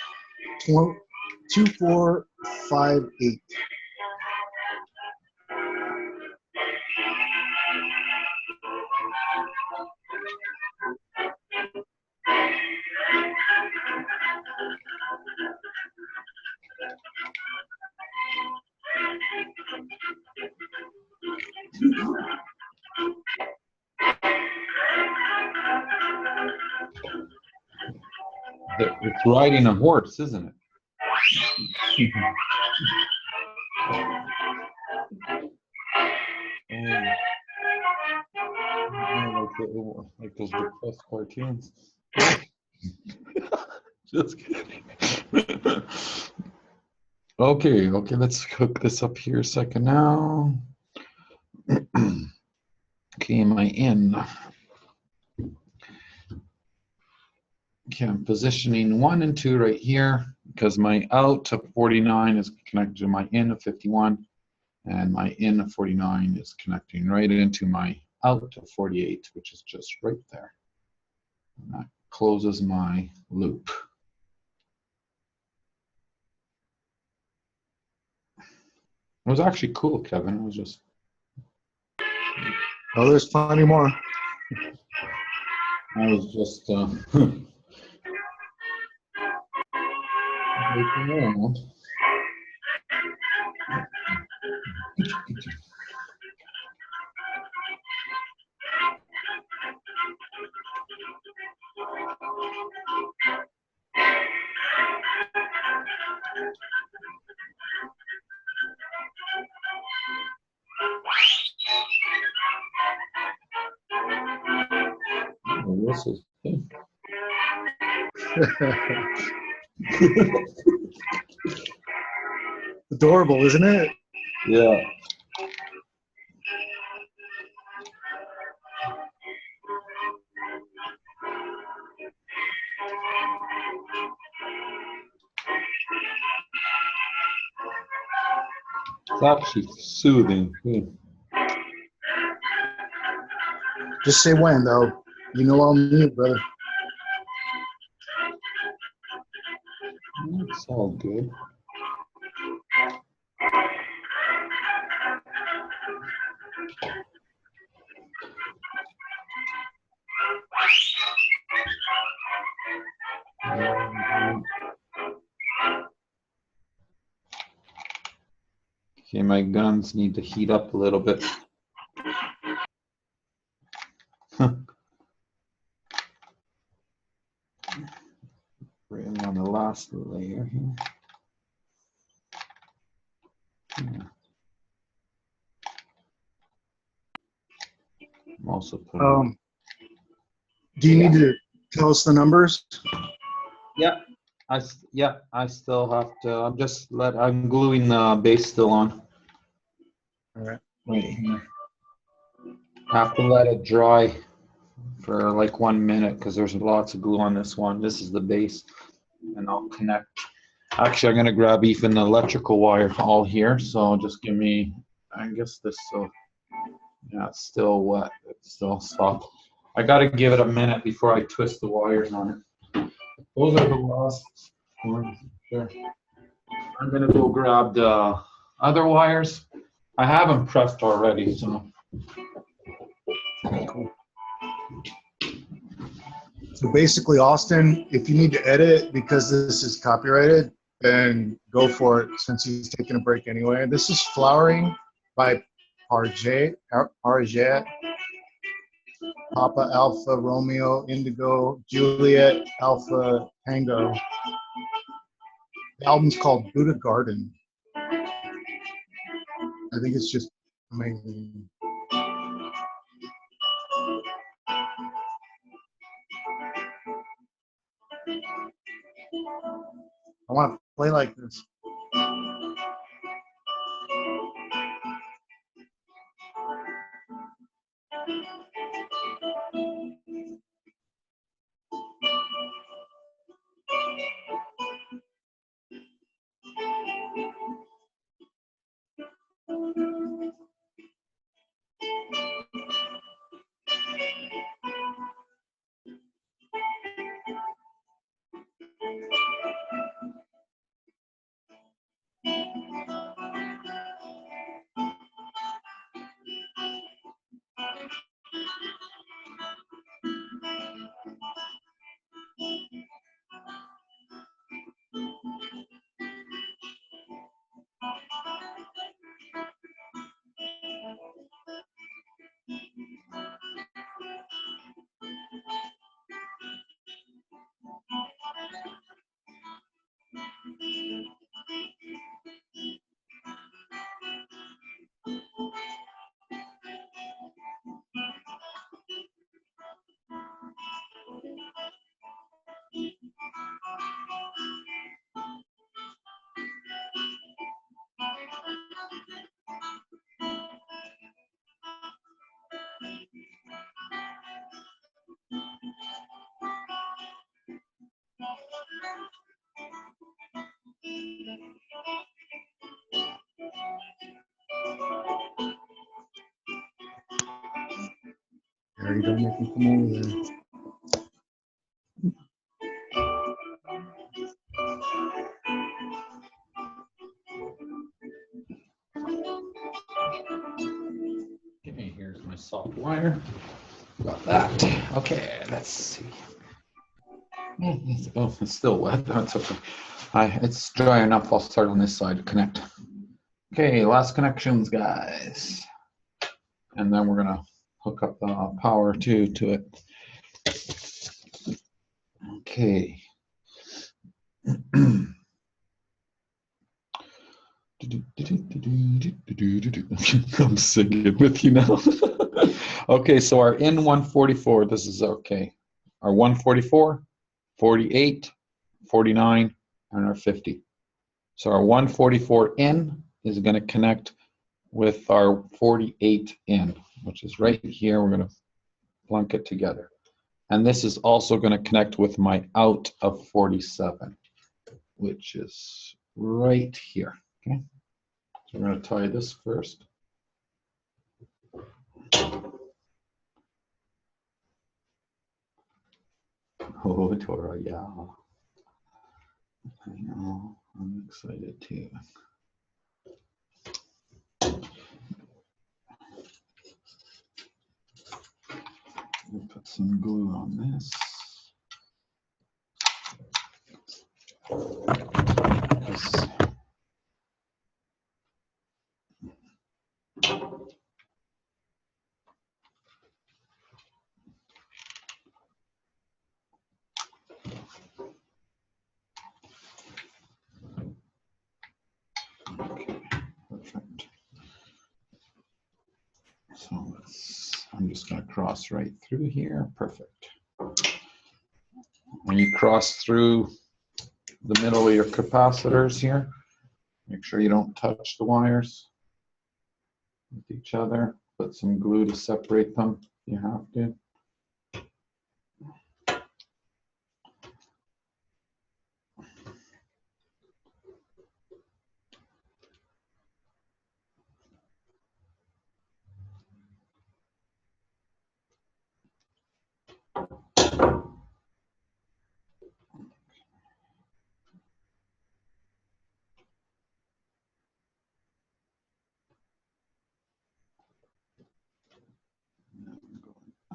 2458. It's riding a horse, isn't it? Like those depressed cartoons. Just kidding. Okay, let's hook this up here a second now. Okay, my in. Okay, I'm positioning 1 and 2 right here because my out of 49 is connected to my in of 51, and my in of 49 is connecting right into my out of 48, which is just right there. And that closes my loop. It was actually cool, Kevin. It was just. Oh, there's plenty more. I was just looking around. Oh, this is pink. Adorable, isn't it? Yeah. It's actually soothing. Just say when, though. You know I'll mute, brother. It's all good. Okay, my guns need to heat up a little bit. Right on the last layer here. Yeah. I'm also putting. Do you need to tell us the numbers? Yeah, I still have to. I'm gluing the base still on. All right. Right here. Have to let it dry for like 1 minute because there's lots of glue on this one. This is the base, and I'll connect. Actually, I'm gonna grab even the electrical wire all here. So just give me. I guess this. So yeah, it's still wet. It's still soft. I gotta give it a minute before I twist the wires on it. Those are the last ones. Sure. I'm gonna go grab the other wires. I have them pressed already, so. Cool. So basically, Austin, if you need to edit because this is copyrighted, then go for it since he's taking a break anyway. This is Flowering by Parjet, Papa Alpha Romeo Indigo Juliet Alpha Tango. The album's called Buddha Garden. I think it's just amazing. I want to play like this. Harry, don't make me come over there. Okay, here's my soft wire. Got that. Okay, let's see. Oh, it's still wet. That's okay. It's dry enough. I'll start on this side to connect. Okay, last connections, guys. And then we're gonna hook up the power to it. Okay. I'm singing with you now. Okay, so our N144, this is okay. Our 144, 48, 49, and our 50. So our 144 in is going to connect with our 48 in, which is right here. We're going to plunk it together. And this is also going to connect with my out of 47, which is right here. Okay, so we're going to tie this first. Oh, Tora, yeah. I know, I'm excited too. We'll put some glue on this. Okay, perfect. So I'm just going to cross right through here. Perfect. When you cross through the middle of your capacitors here, make sure you don't touch the wires with each other. Put some glue to separate them if you have to.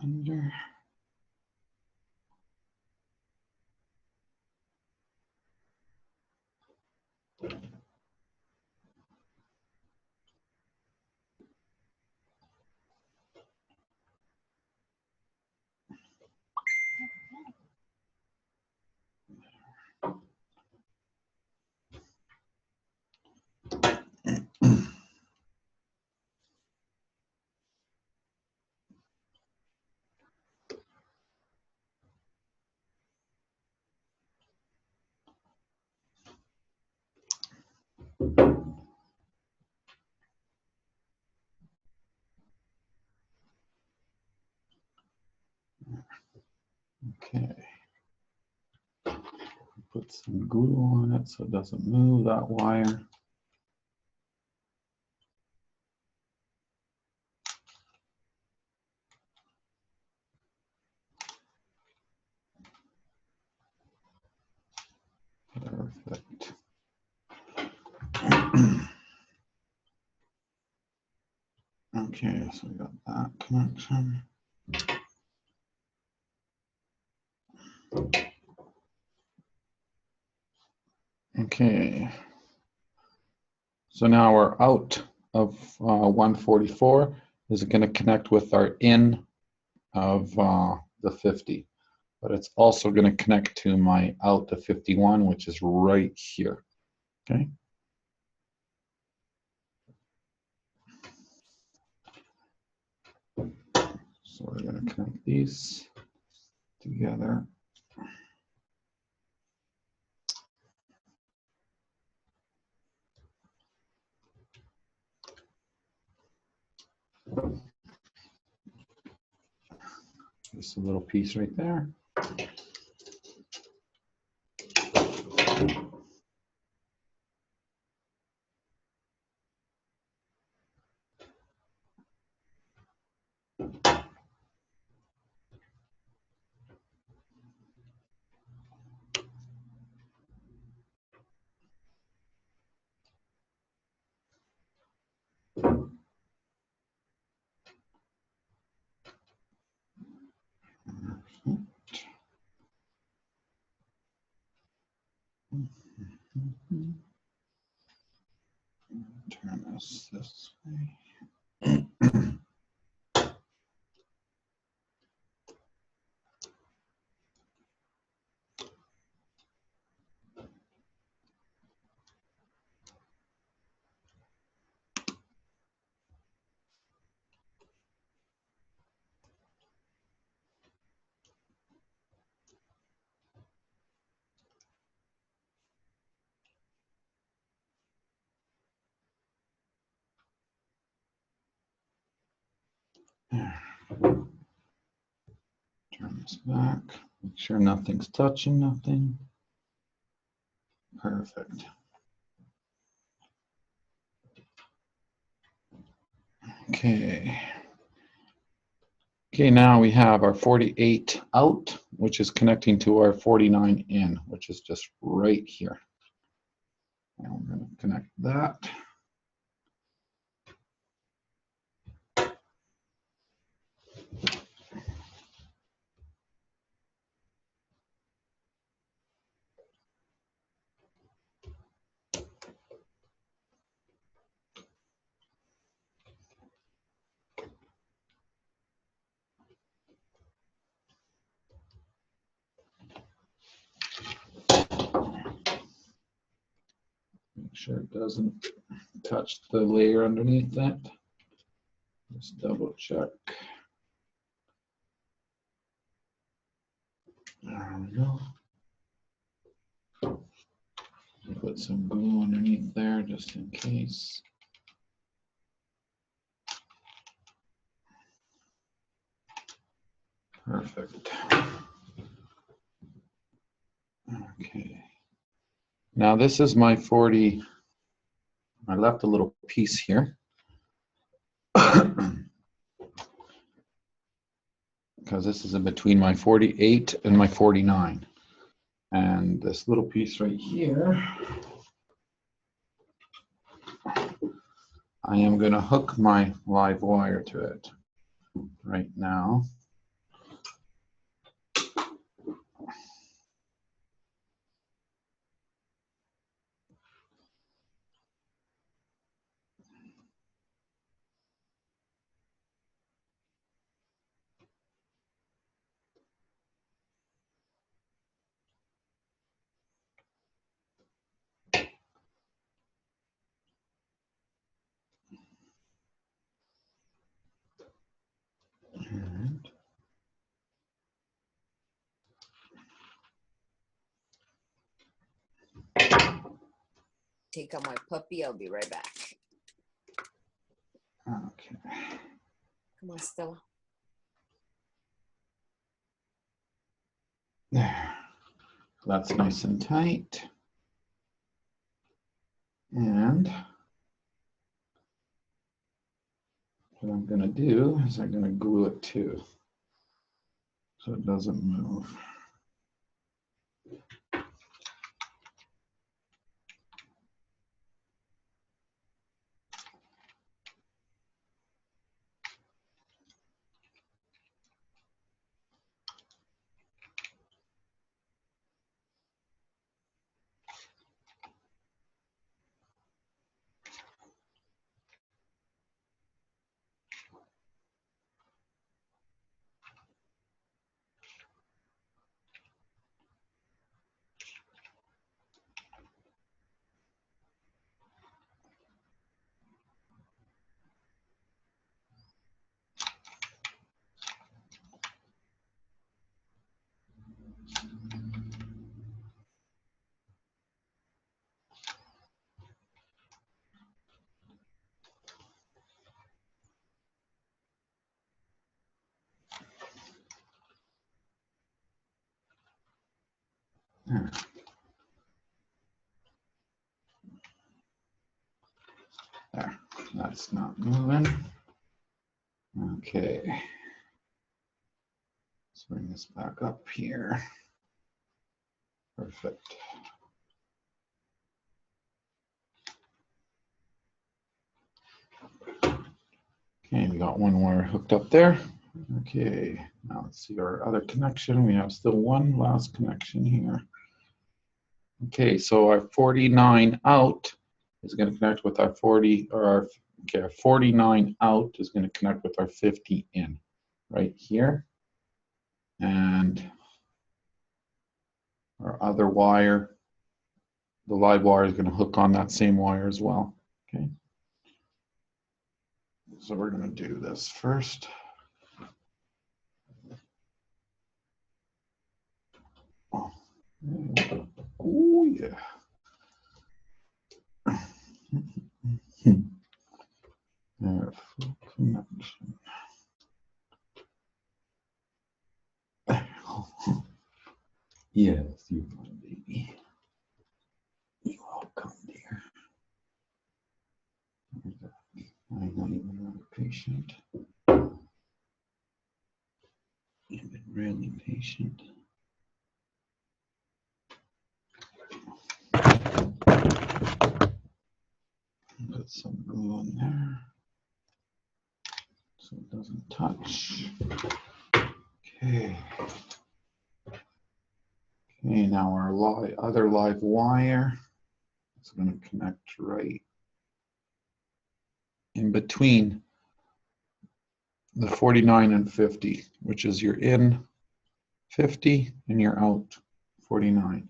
Under. Okay. Put some glue on it so it doesn't move that wire. Perfect. Okay, so we got that connection. Okay. So now we're out of 144. Is it going to connect with our in of the 50? But it's also going to connect to my out of 51, which is right here. Okay. So we're going to connect these together. Just a little piece right there. There. Turn this back. Make sure nothing's touching nothing. Perfect. Okay. Okay, now we have our 48 out, which is connecting to our 49 in, which is just right here. And we're going to connect that. Make sure it doesn't touch the layer underneath that. Just double check. There we go. Put some glue underneath there just in case. Perfect. Okay. Now this is my 40. I left a little piece here. Because this is in between my 48 and my 49. And this little piece right here, I am going to hook my live wire to it right now. Take out my puppy. I'll be right back. Okay. Come on, Stella. There. That's nice and tight. And what I'm going to do is I'm going to glue it too, so it doesn't move. There. There. That's not moving. Okay. Let's bring this back up here. Perfect. Okay, we got one wire hooked up there. Okay, now let's see our other connection. We have still one last connection here. Okay, so our 49 out is going to connect with our 40, or our 49 out is going to connect with our 50 in right here. And our other wire, the live wire, is going to hook on that same wire as well. Okay. So we're going to do this first. Oh yeah. There, full connection. Yes, you're my baby. You're welcome, dear. I'm not even another patient. You've been really patient. Put some glue in there so it doesn't touch. Okay. Okay, now our other live wire is going to connect right in between the 49 and 50, which is your in 50 and your out 49.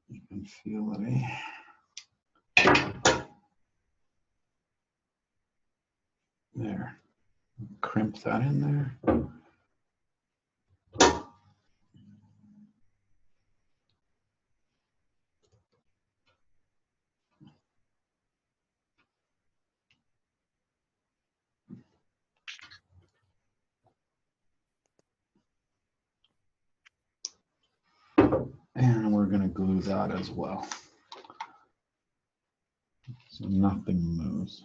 You can feel it, eh? There. Crimp that in there. And we're going to glue that as well, so nothing moves.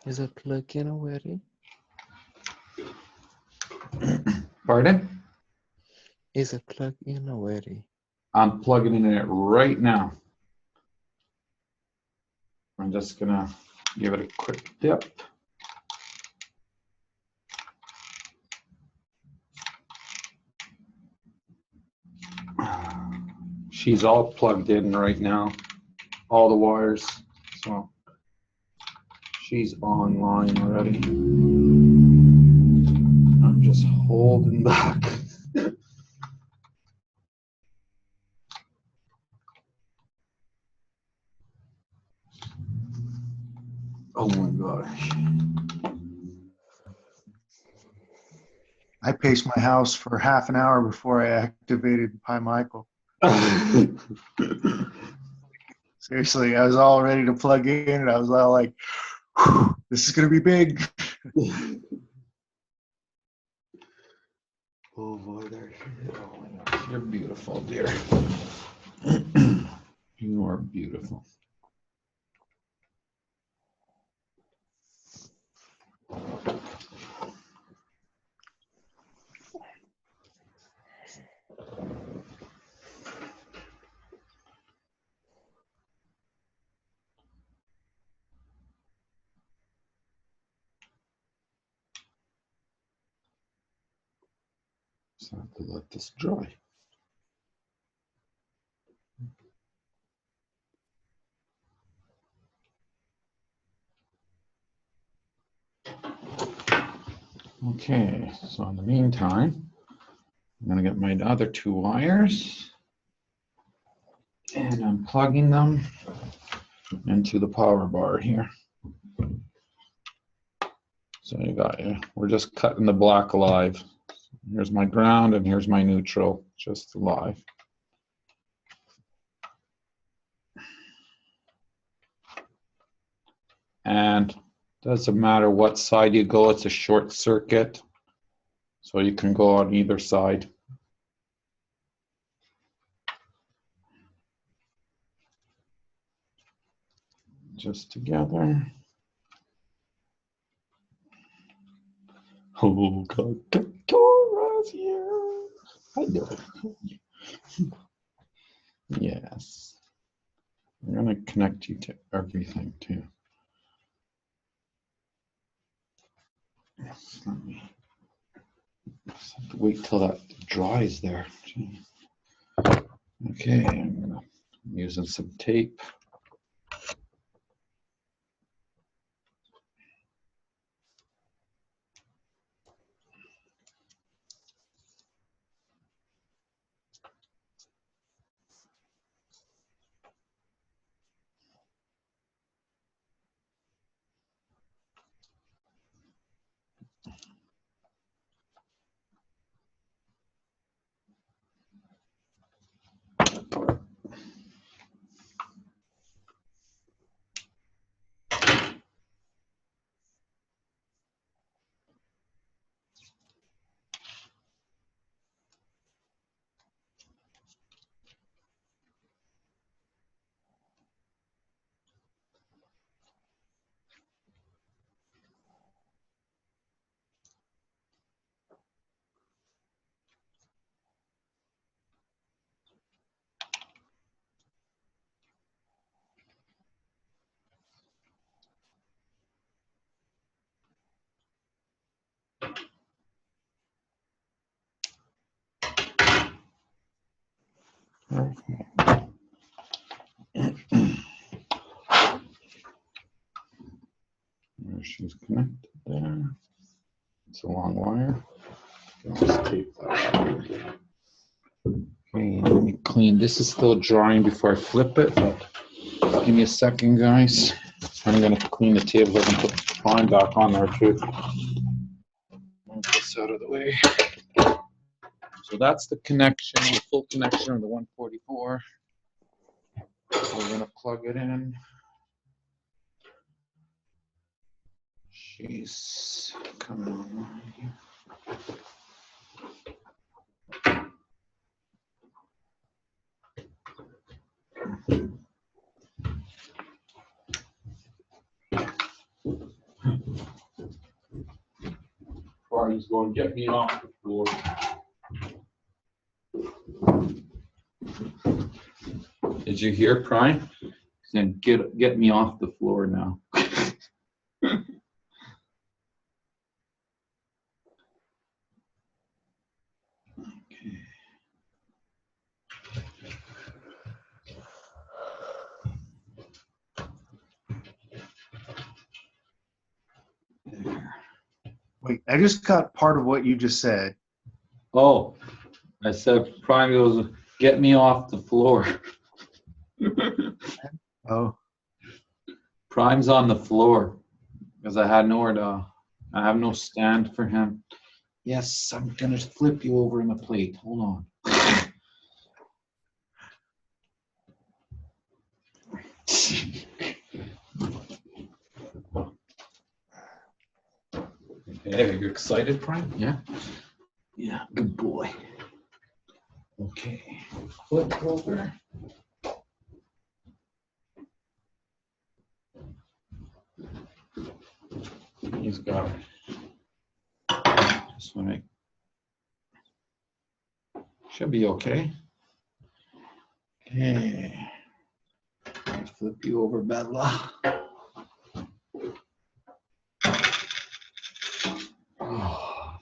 Is it plug in already? Pardon? Is it plug in already? I'm plugging in it right now. I'm just going to give it a quick dip. She's all plugged in right now, all the wires, so she's online already. I'm just holding back. Oh my gosh. I paced my house for half an hour before I activated Pi Michael. Seriously, I was all ready to plug in, and I was all like, "Whew, this is going to be big." Oh boy, there she is. Oh my gosh, you're beautiful, dear. You are beautiful. Just have to let this dry. Okay, so in the meantime, I'm going to get my other two wires and I'm plugging them into the power bar here. So you got, we're just cutting the black live. Here's my ground and here's my neutral, just live. And doesn't matter what side you go, it's a short circuit. So you can go on either side. Just together. Oh God, Dora's here. I know. Yes. I'm gonna connect you to everything too. Let me just have to wait till that dries there. Gee. Okay, I'm using some tape. There she's connected there. It's a long wire. Just tape that up. Okay, let me clean. This is still drying before I flip it, but give me a second, guys. I'm gonna clean the table and put the prime back on there too. Move this out of the way. So that's the connection, the full connection of the 144. So we're gonna plug it in. She's coming online here. Barney's going to get me off the floor. Did you hear, Prime? He's saying, get me off the floor now. Wait, I just got part of what you just said. Oh, I said, Prime goes, get me off the floor. Oh, Prime's on the floor because I had nowhere to, I have no stand for him. Yes, I'm going to flip you over in the plate. Hold on. Hey, are you excited, Prime? Yeah? Yeah, good boy. Okay, flip over. He's got it. Just want to, should be okay. Okay. I'll flip you over, Bella. Oh,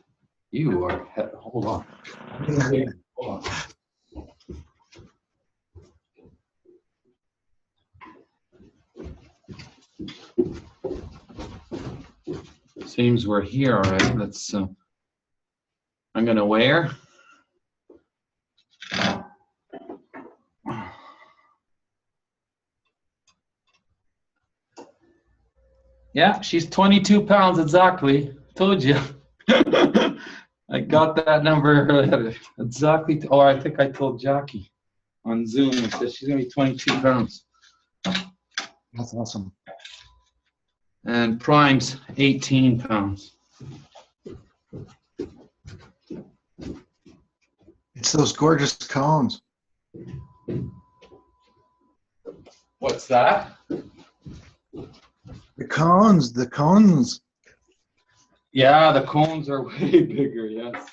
you are, hold on. Hold on. Seems we're here already. Let's, I'm going to wear. Yeah, she's 22 pounds exactly. Told you. I got that number exactly. Oh, I think I told Jackie on Zoom. I said she's going to be 22 pounds. that's awesome. And Prime's 18 pounds. It's those gorgeous cones. What's that? The cones, the cones. Yeah, the cones are way bigger, yes.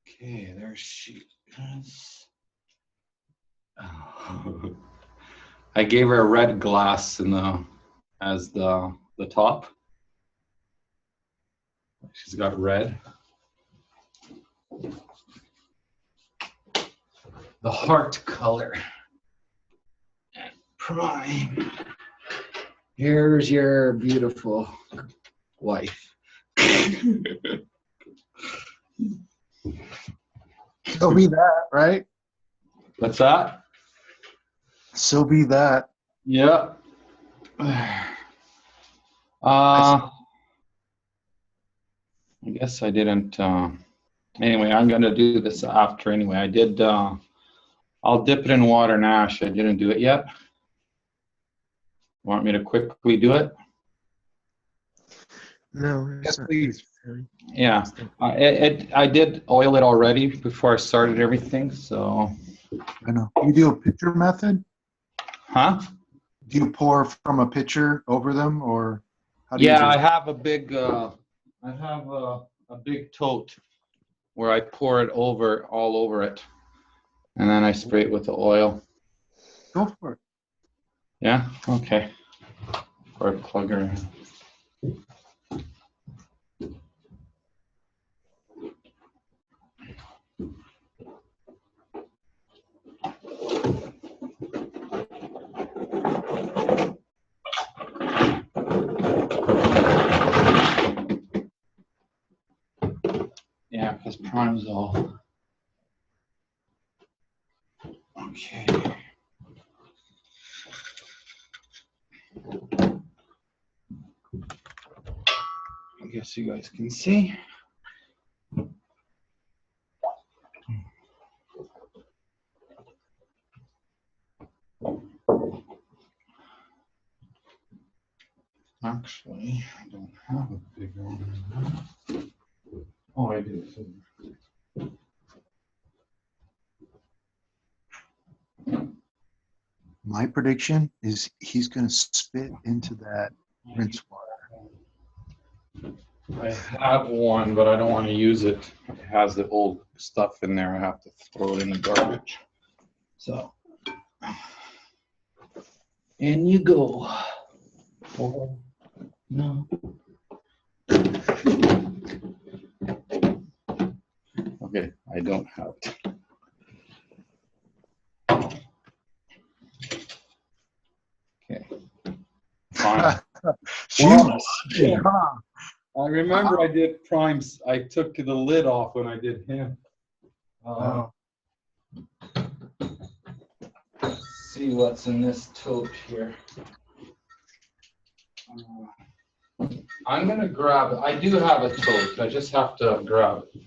Okay, there she is. Oh. I gave her a red glass in the as the top. She's got red. The heart color. And prime. Here's your beautiful wife. So be that, right? What's that? So be that. Yeah. I guess I didn't. Anyway, I'm gonna do this after. Anyway, I did. I'll dip it in water and ash. I didn't do it yet. Want me to quickly do it? No, Yes, it's not please. necessary. Yeah. I did oil it already before I started everything. So. I know. You do a pitcher method? Huh? Do you pour from a pitcher over them, or how do you Yeah, do I it? have a big. I have a big tote where I pour it over all over it, and then I spray it with the oil. Go for it. Yeah. Okay. Or a plugger. Yeah, because prime's all. Okay. I guess you guys can see. Actually, I don't have a big one. Oh, I do. My prediction is he's going to spit into that rinse water. I have one, but I don't want to use it. It has the old stuff in there. I have to throw it in the garbage. So, in you go. Oh, no. Okay, I don't have it. Okay. Fine. Shoot. Yeah. I remember I did primes. I took the lid off when I did him. Oh. See what's in this tote here. I'm gonna grab it. I do have a tote. I just have to grab it.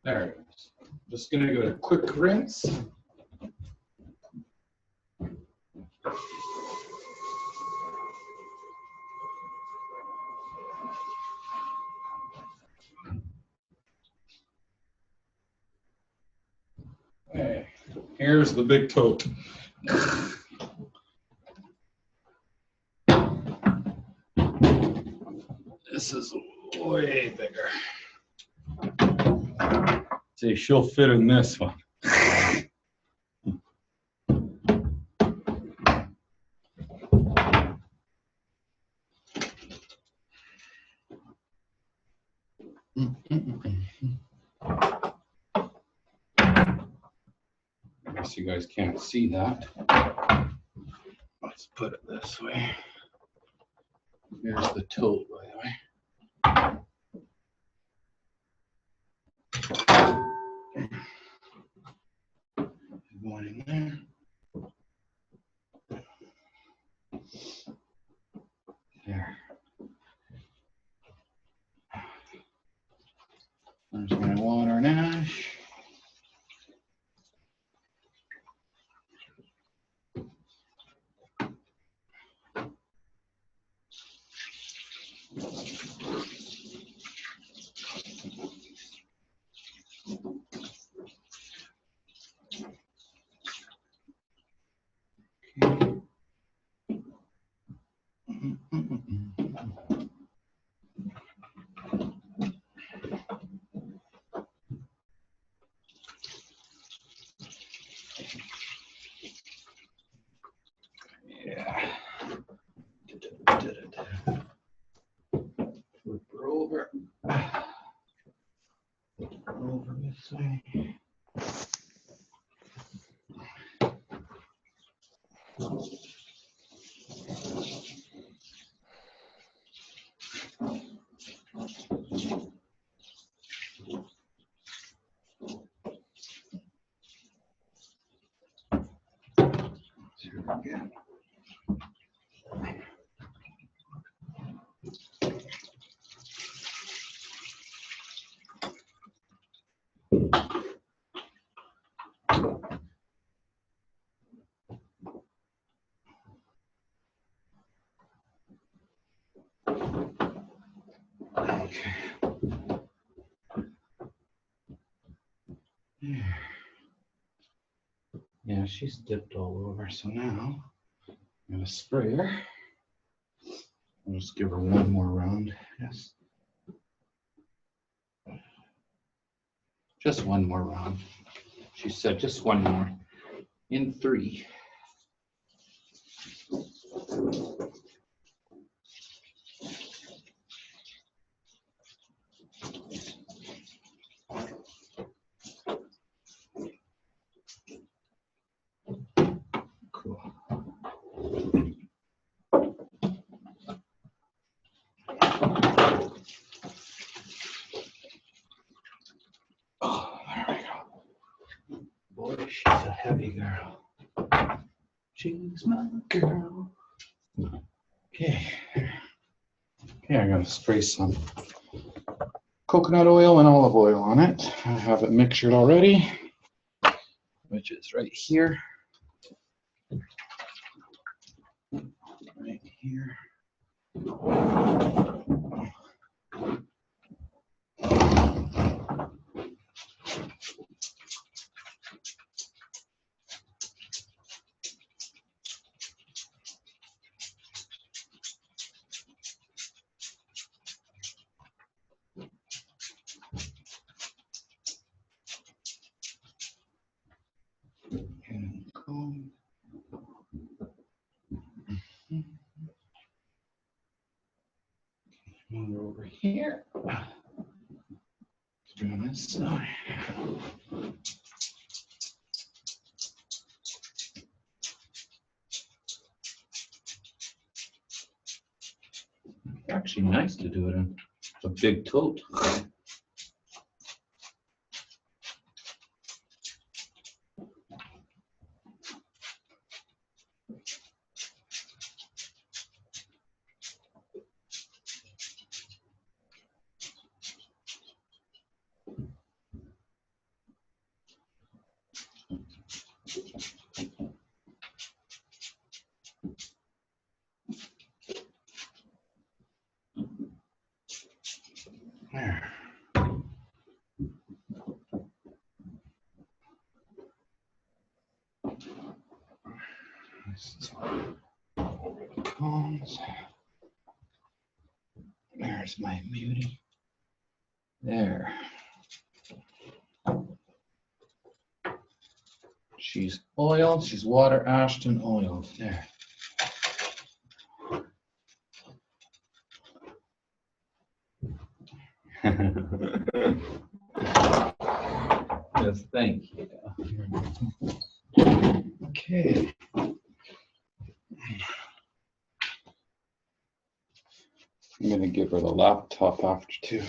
There it is. Just gonna go to quick rinse. Okay, here's the big tote. This is way bigger. See, she'll fit in this one. I guess you guys can't see that. Let's put it this way. Here's the tote, by the way. One in there. over this way. Again. Okay. Yeah, she's dipped all over, so now I'm gonna spray her. I'll just give her one more round. Yes. Just one more round. She said just one more. In 3. Cool. Oh, there we go. Boy, she's a heavy girl. She's my girl. Okay. Okay, I'm gonna spray some coconut oil and olive oil on it. I have it mixtured already, which is right here. Right here. And comb. Move over here. Do this side. Actually nice to do it in a big tote. There. Over the combs. There's my beauty. There. She's oiled. She's water ashed and oiled. There. Yes, thank you. Okay. I'm gonna give her the laptop after too.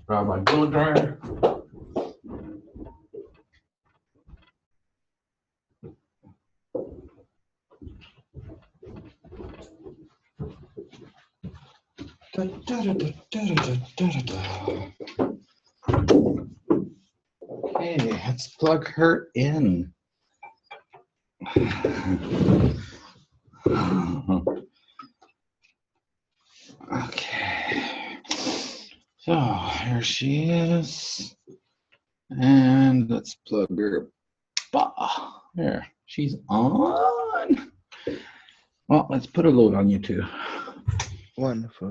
Grab my blow dryer. Da, da, da, da, da, da, da, da. Okay, let's plug her in. Okay, so here she is, and let's plug her. There, she's on. Well, let's put a load on you too. Wonderful.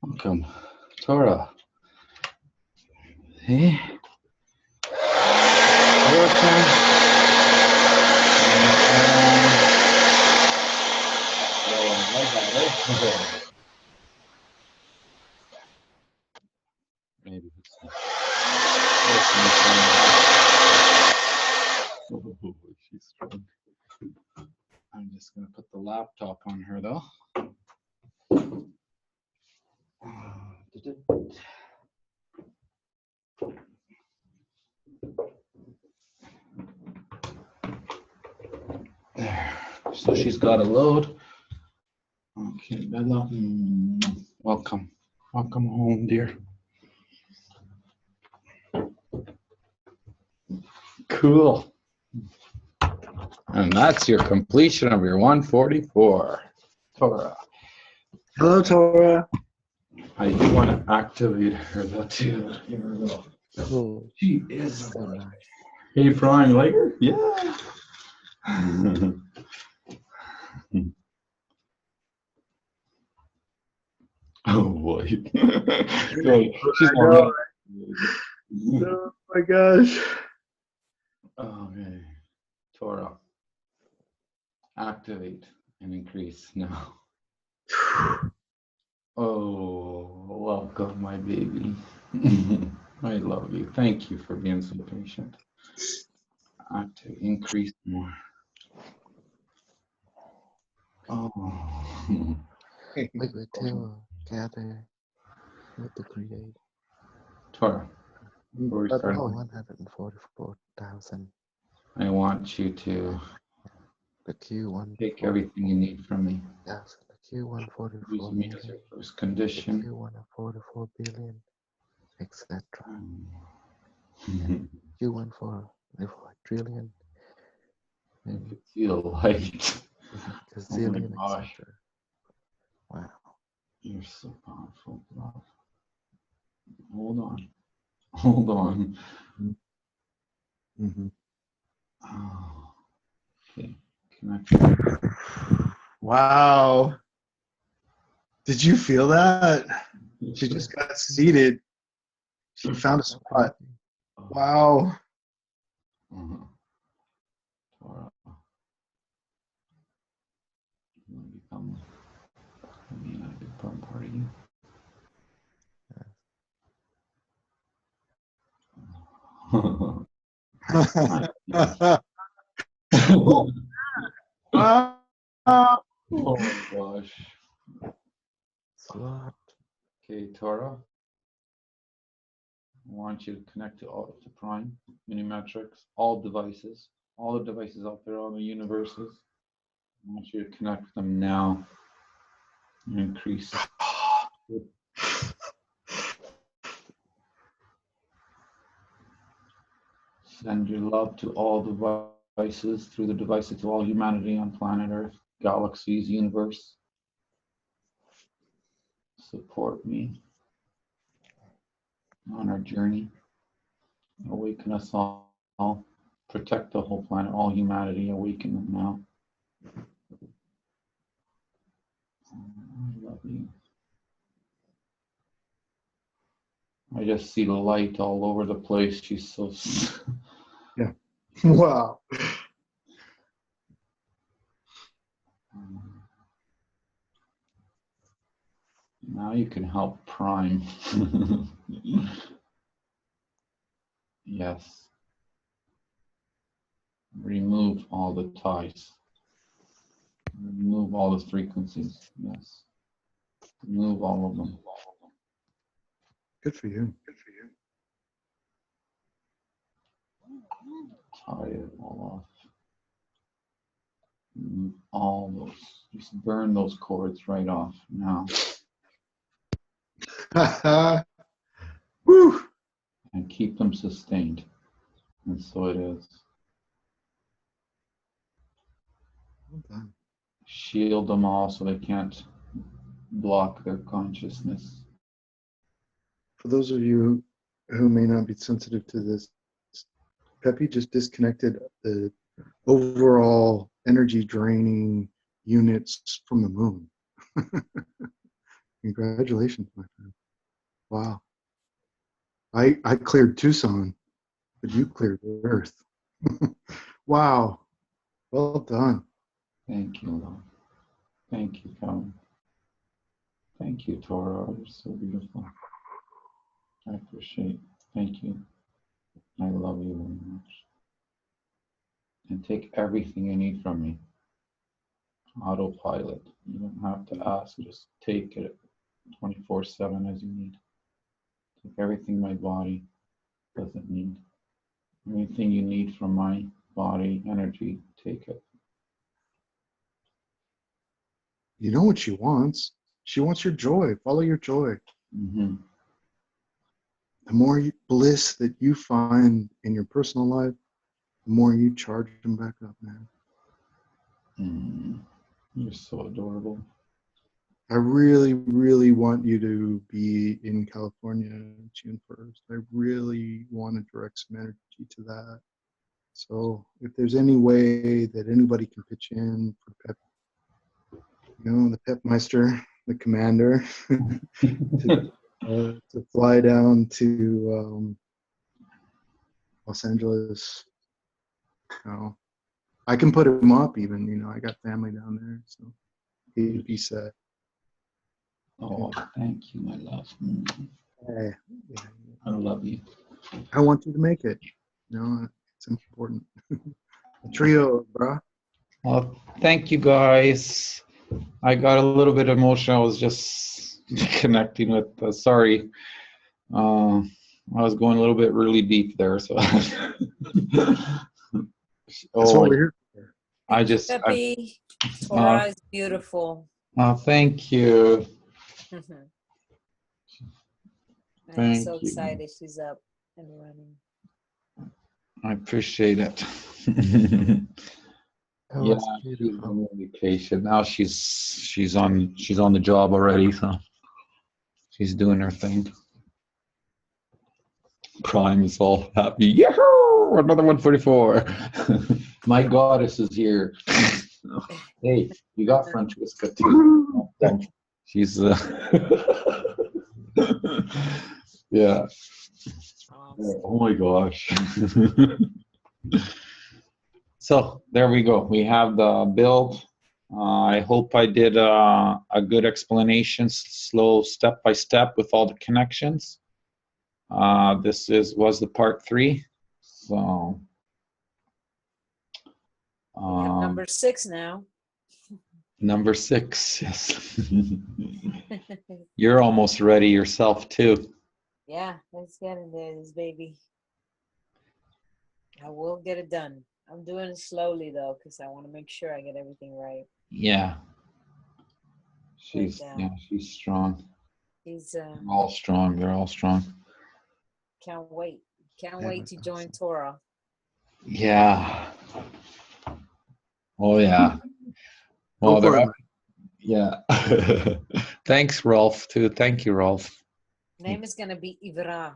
Welcome, Tora. Hey. Maybe it's she's strong. I'm just gonna put the laptop on her though. There. So she's got a load. Okay, Bella. Welcome. Welcome home, dear. Cool. And that's your completion of your 144. Torah. Hello, Tora. I do want to activate her though too. Here we go. Cool. She is. So nice. Hey, Brian, you like her? Yeah. Oh boy. Right. She's I know. more. Oh my gosh. Okay. Torah. Activate and increase now. Oh, welcome, my baby. I love you. Thank you for being so patient. Activate, increase more. Oh. Wait, tell gather what to create. Torah. Before we start, 144,000. I want you to The Q1. take everything you need from me. Yes, the Q144 Use me as your million, first the condition. Q144 billion, etc. Q144 trillion, Make it feel light. gazillion, gosh. etc. Wow. You're so powerful, love. Hold on. Hold on. Mm-hmm. Oh, okay. Connect. Wow. Did you feel that? She just got seated. She found a spot. Wow. Uh-huh. Torah. You want to become, a big part of you. Wow. Oh my gosh. Slot. Okay, Torah. I want you to connect to Prime, Minimetrics, all devices, all the devices out there, all the universes. I want you to connect them now and increase it. Send your love to all devices, through the devices to all humanity on planet Earth, galaxies, universe. Support me on our journey. Awaken us all. Protect the whole planet, all humanity. Awaken them now. I love you. I just see the light all over the place. She's so. Yeah. Wow. Now you can help Prime. Yes. Remove all the ties. Remove all the frequencies. Yes. Remove all of them. Good for you. Tie it all off. Remove all those. Just burn those cords right off now. Woo. And keep them sustained. And so it is. Well done. Shield them all so they can't block their consciousness. For those of you who may not be sensitive to this, Peppi just disconnected the overall energy draining units from the moon. Congratulations, my friend. Wow. I cleared Tucson, but you cleared Earth. Wow. Well done. Thank you, Lord. Thank you, Colin. Thank you, Torah. You're so beautiful. I appreciate. Thank you. I love you very much. And take everything you need from me. Autopilot. You don't have to ask. Just take it 24/7 as you need. Take everything my body doesn't need. Anything you need from my body, energy, take it. You know what she wants. She wants your joy. Follow your joy. Mm-hmm. The more bliss that you find in your personal life, the more you charge them back up, man. Mm. You're so adorable. I really, really want you to be in California June 1st. I really want to direct some energy to that. So if there's any way that anybody can pitch in for Pep, you know, the Pep Meister, the commander, to fly down to Los Angeles, you know, I can put him up even, you know, I got family down there, so he'd be set. Oh, thank you, my love. Yeah, I love you. I want you to make it. You know, it's important. A trio, bro. Well, thank you guys. I got a little bit emotional. I was just connecting with, sorry. I was going a little bit really deep there. So, That's oh, what we're here for. I just, Peppi, Torah is beautiful. thank you. I'm Thank so you. excited she's up and running. I appreciate it. That Yeah, was she's beautiful. been really patient. Now she's on the job already, so she's doing her thing. Prime is all happy. Yahoo! Another 144. My goddess is here. Hey, you got French whisker too. She's yeah. Awesome. Oh my gosh. So there we go. We have the build. I hope I did a good explanation, slow step by step with all the connections. This was the part 3. So We have number 6 now. number 6, yes. You're almost ready yourself too. Yeah, let's get in there, this baby. I will get it done. I'm doing it slowly though, because I want to make sure I get everything right. Yeah. She's strong. He's They're all strong. They're all strong. can't wait. Can't wait to join Torah. Yeah. Oh yeah. Well, they're up. Yeah. Thanks, Rolf, too. Thank you, Rolf. Name is gonna be Ivra.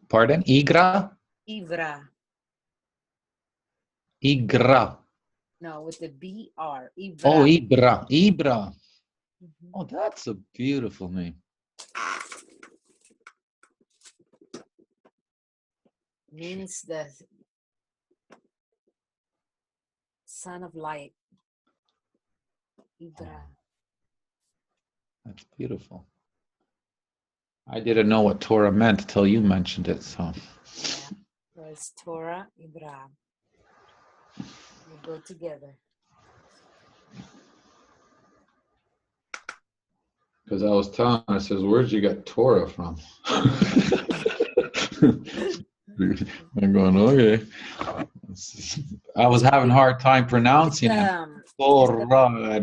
Pardon? Igra? Ivra. Igra. No, with the BR. Ivra. Oh, Ibra. Ibra. Mm-hmm. Oh, that's a beautiful name. Means the son of light. Ivra. That's beautiful. I didn't know what Torah meant till you mentioned it, so. Yeah. So it's Torah, Ivra. They go together. Because I was telling her, I says, where'd you get Torah from? I'm going, okay. I was having a hard time pronouncing it. Torah.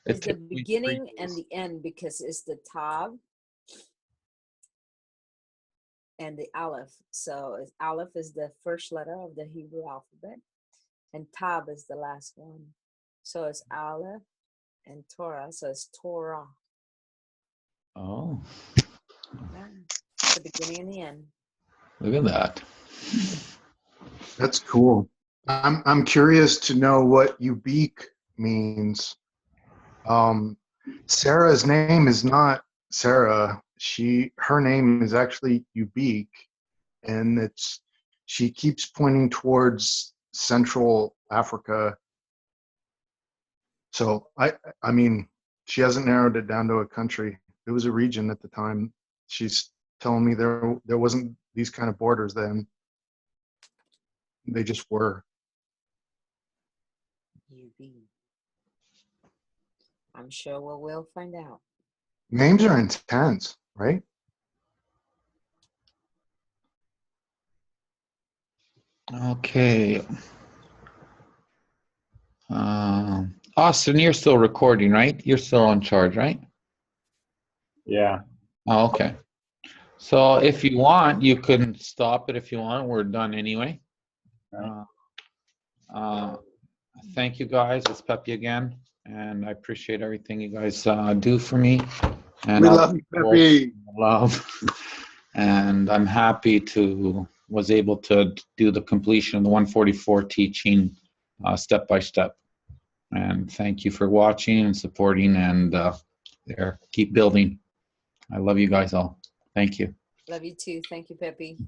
It's the beginning and the end because it's the Tav and the Aleph. So Aleph is the first letter of the Hebrew alphabet and Tav is the last one. So it's Aleph and Torah. So it's Torah. Oh. Yeah. It's the beginning and the end. Look at that. That's cool. I'm curious to know what Ubik means. Sarah's name is not Sarah. Her name is actually Ubik, and she keeps pointing towards Central Africa. So I mean, She hasn't narrowed it down to a country. It was a region at the time. She's telling me there wasn't these kind of borders then. They just were. UV. I'm sure we'll find out. Names are intense, right? Okay. Austin, you're still recording, right? You're still on charge, right? Yeah. Oh, okay. So if you want, you can stop it if you want. We're done anyway. Thank you guys. It's Peppi again, and I appreciate everything you guys do for me. And We love you, Peppi. love. And I'm happy to was able to do the completion of the 144 teaching step by step. And thank you for watching and supporting, and there, keep building. I love you guys all. Thank you. Love you too. Thank you, Peppi.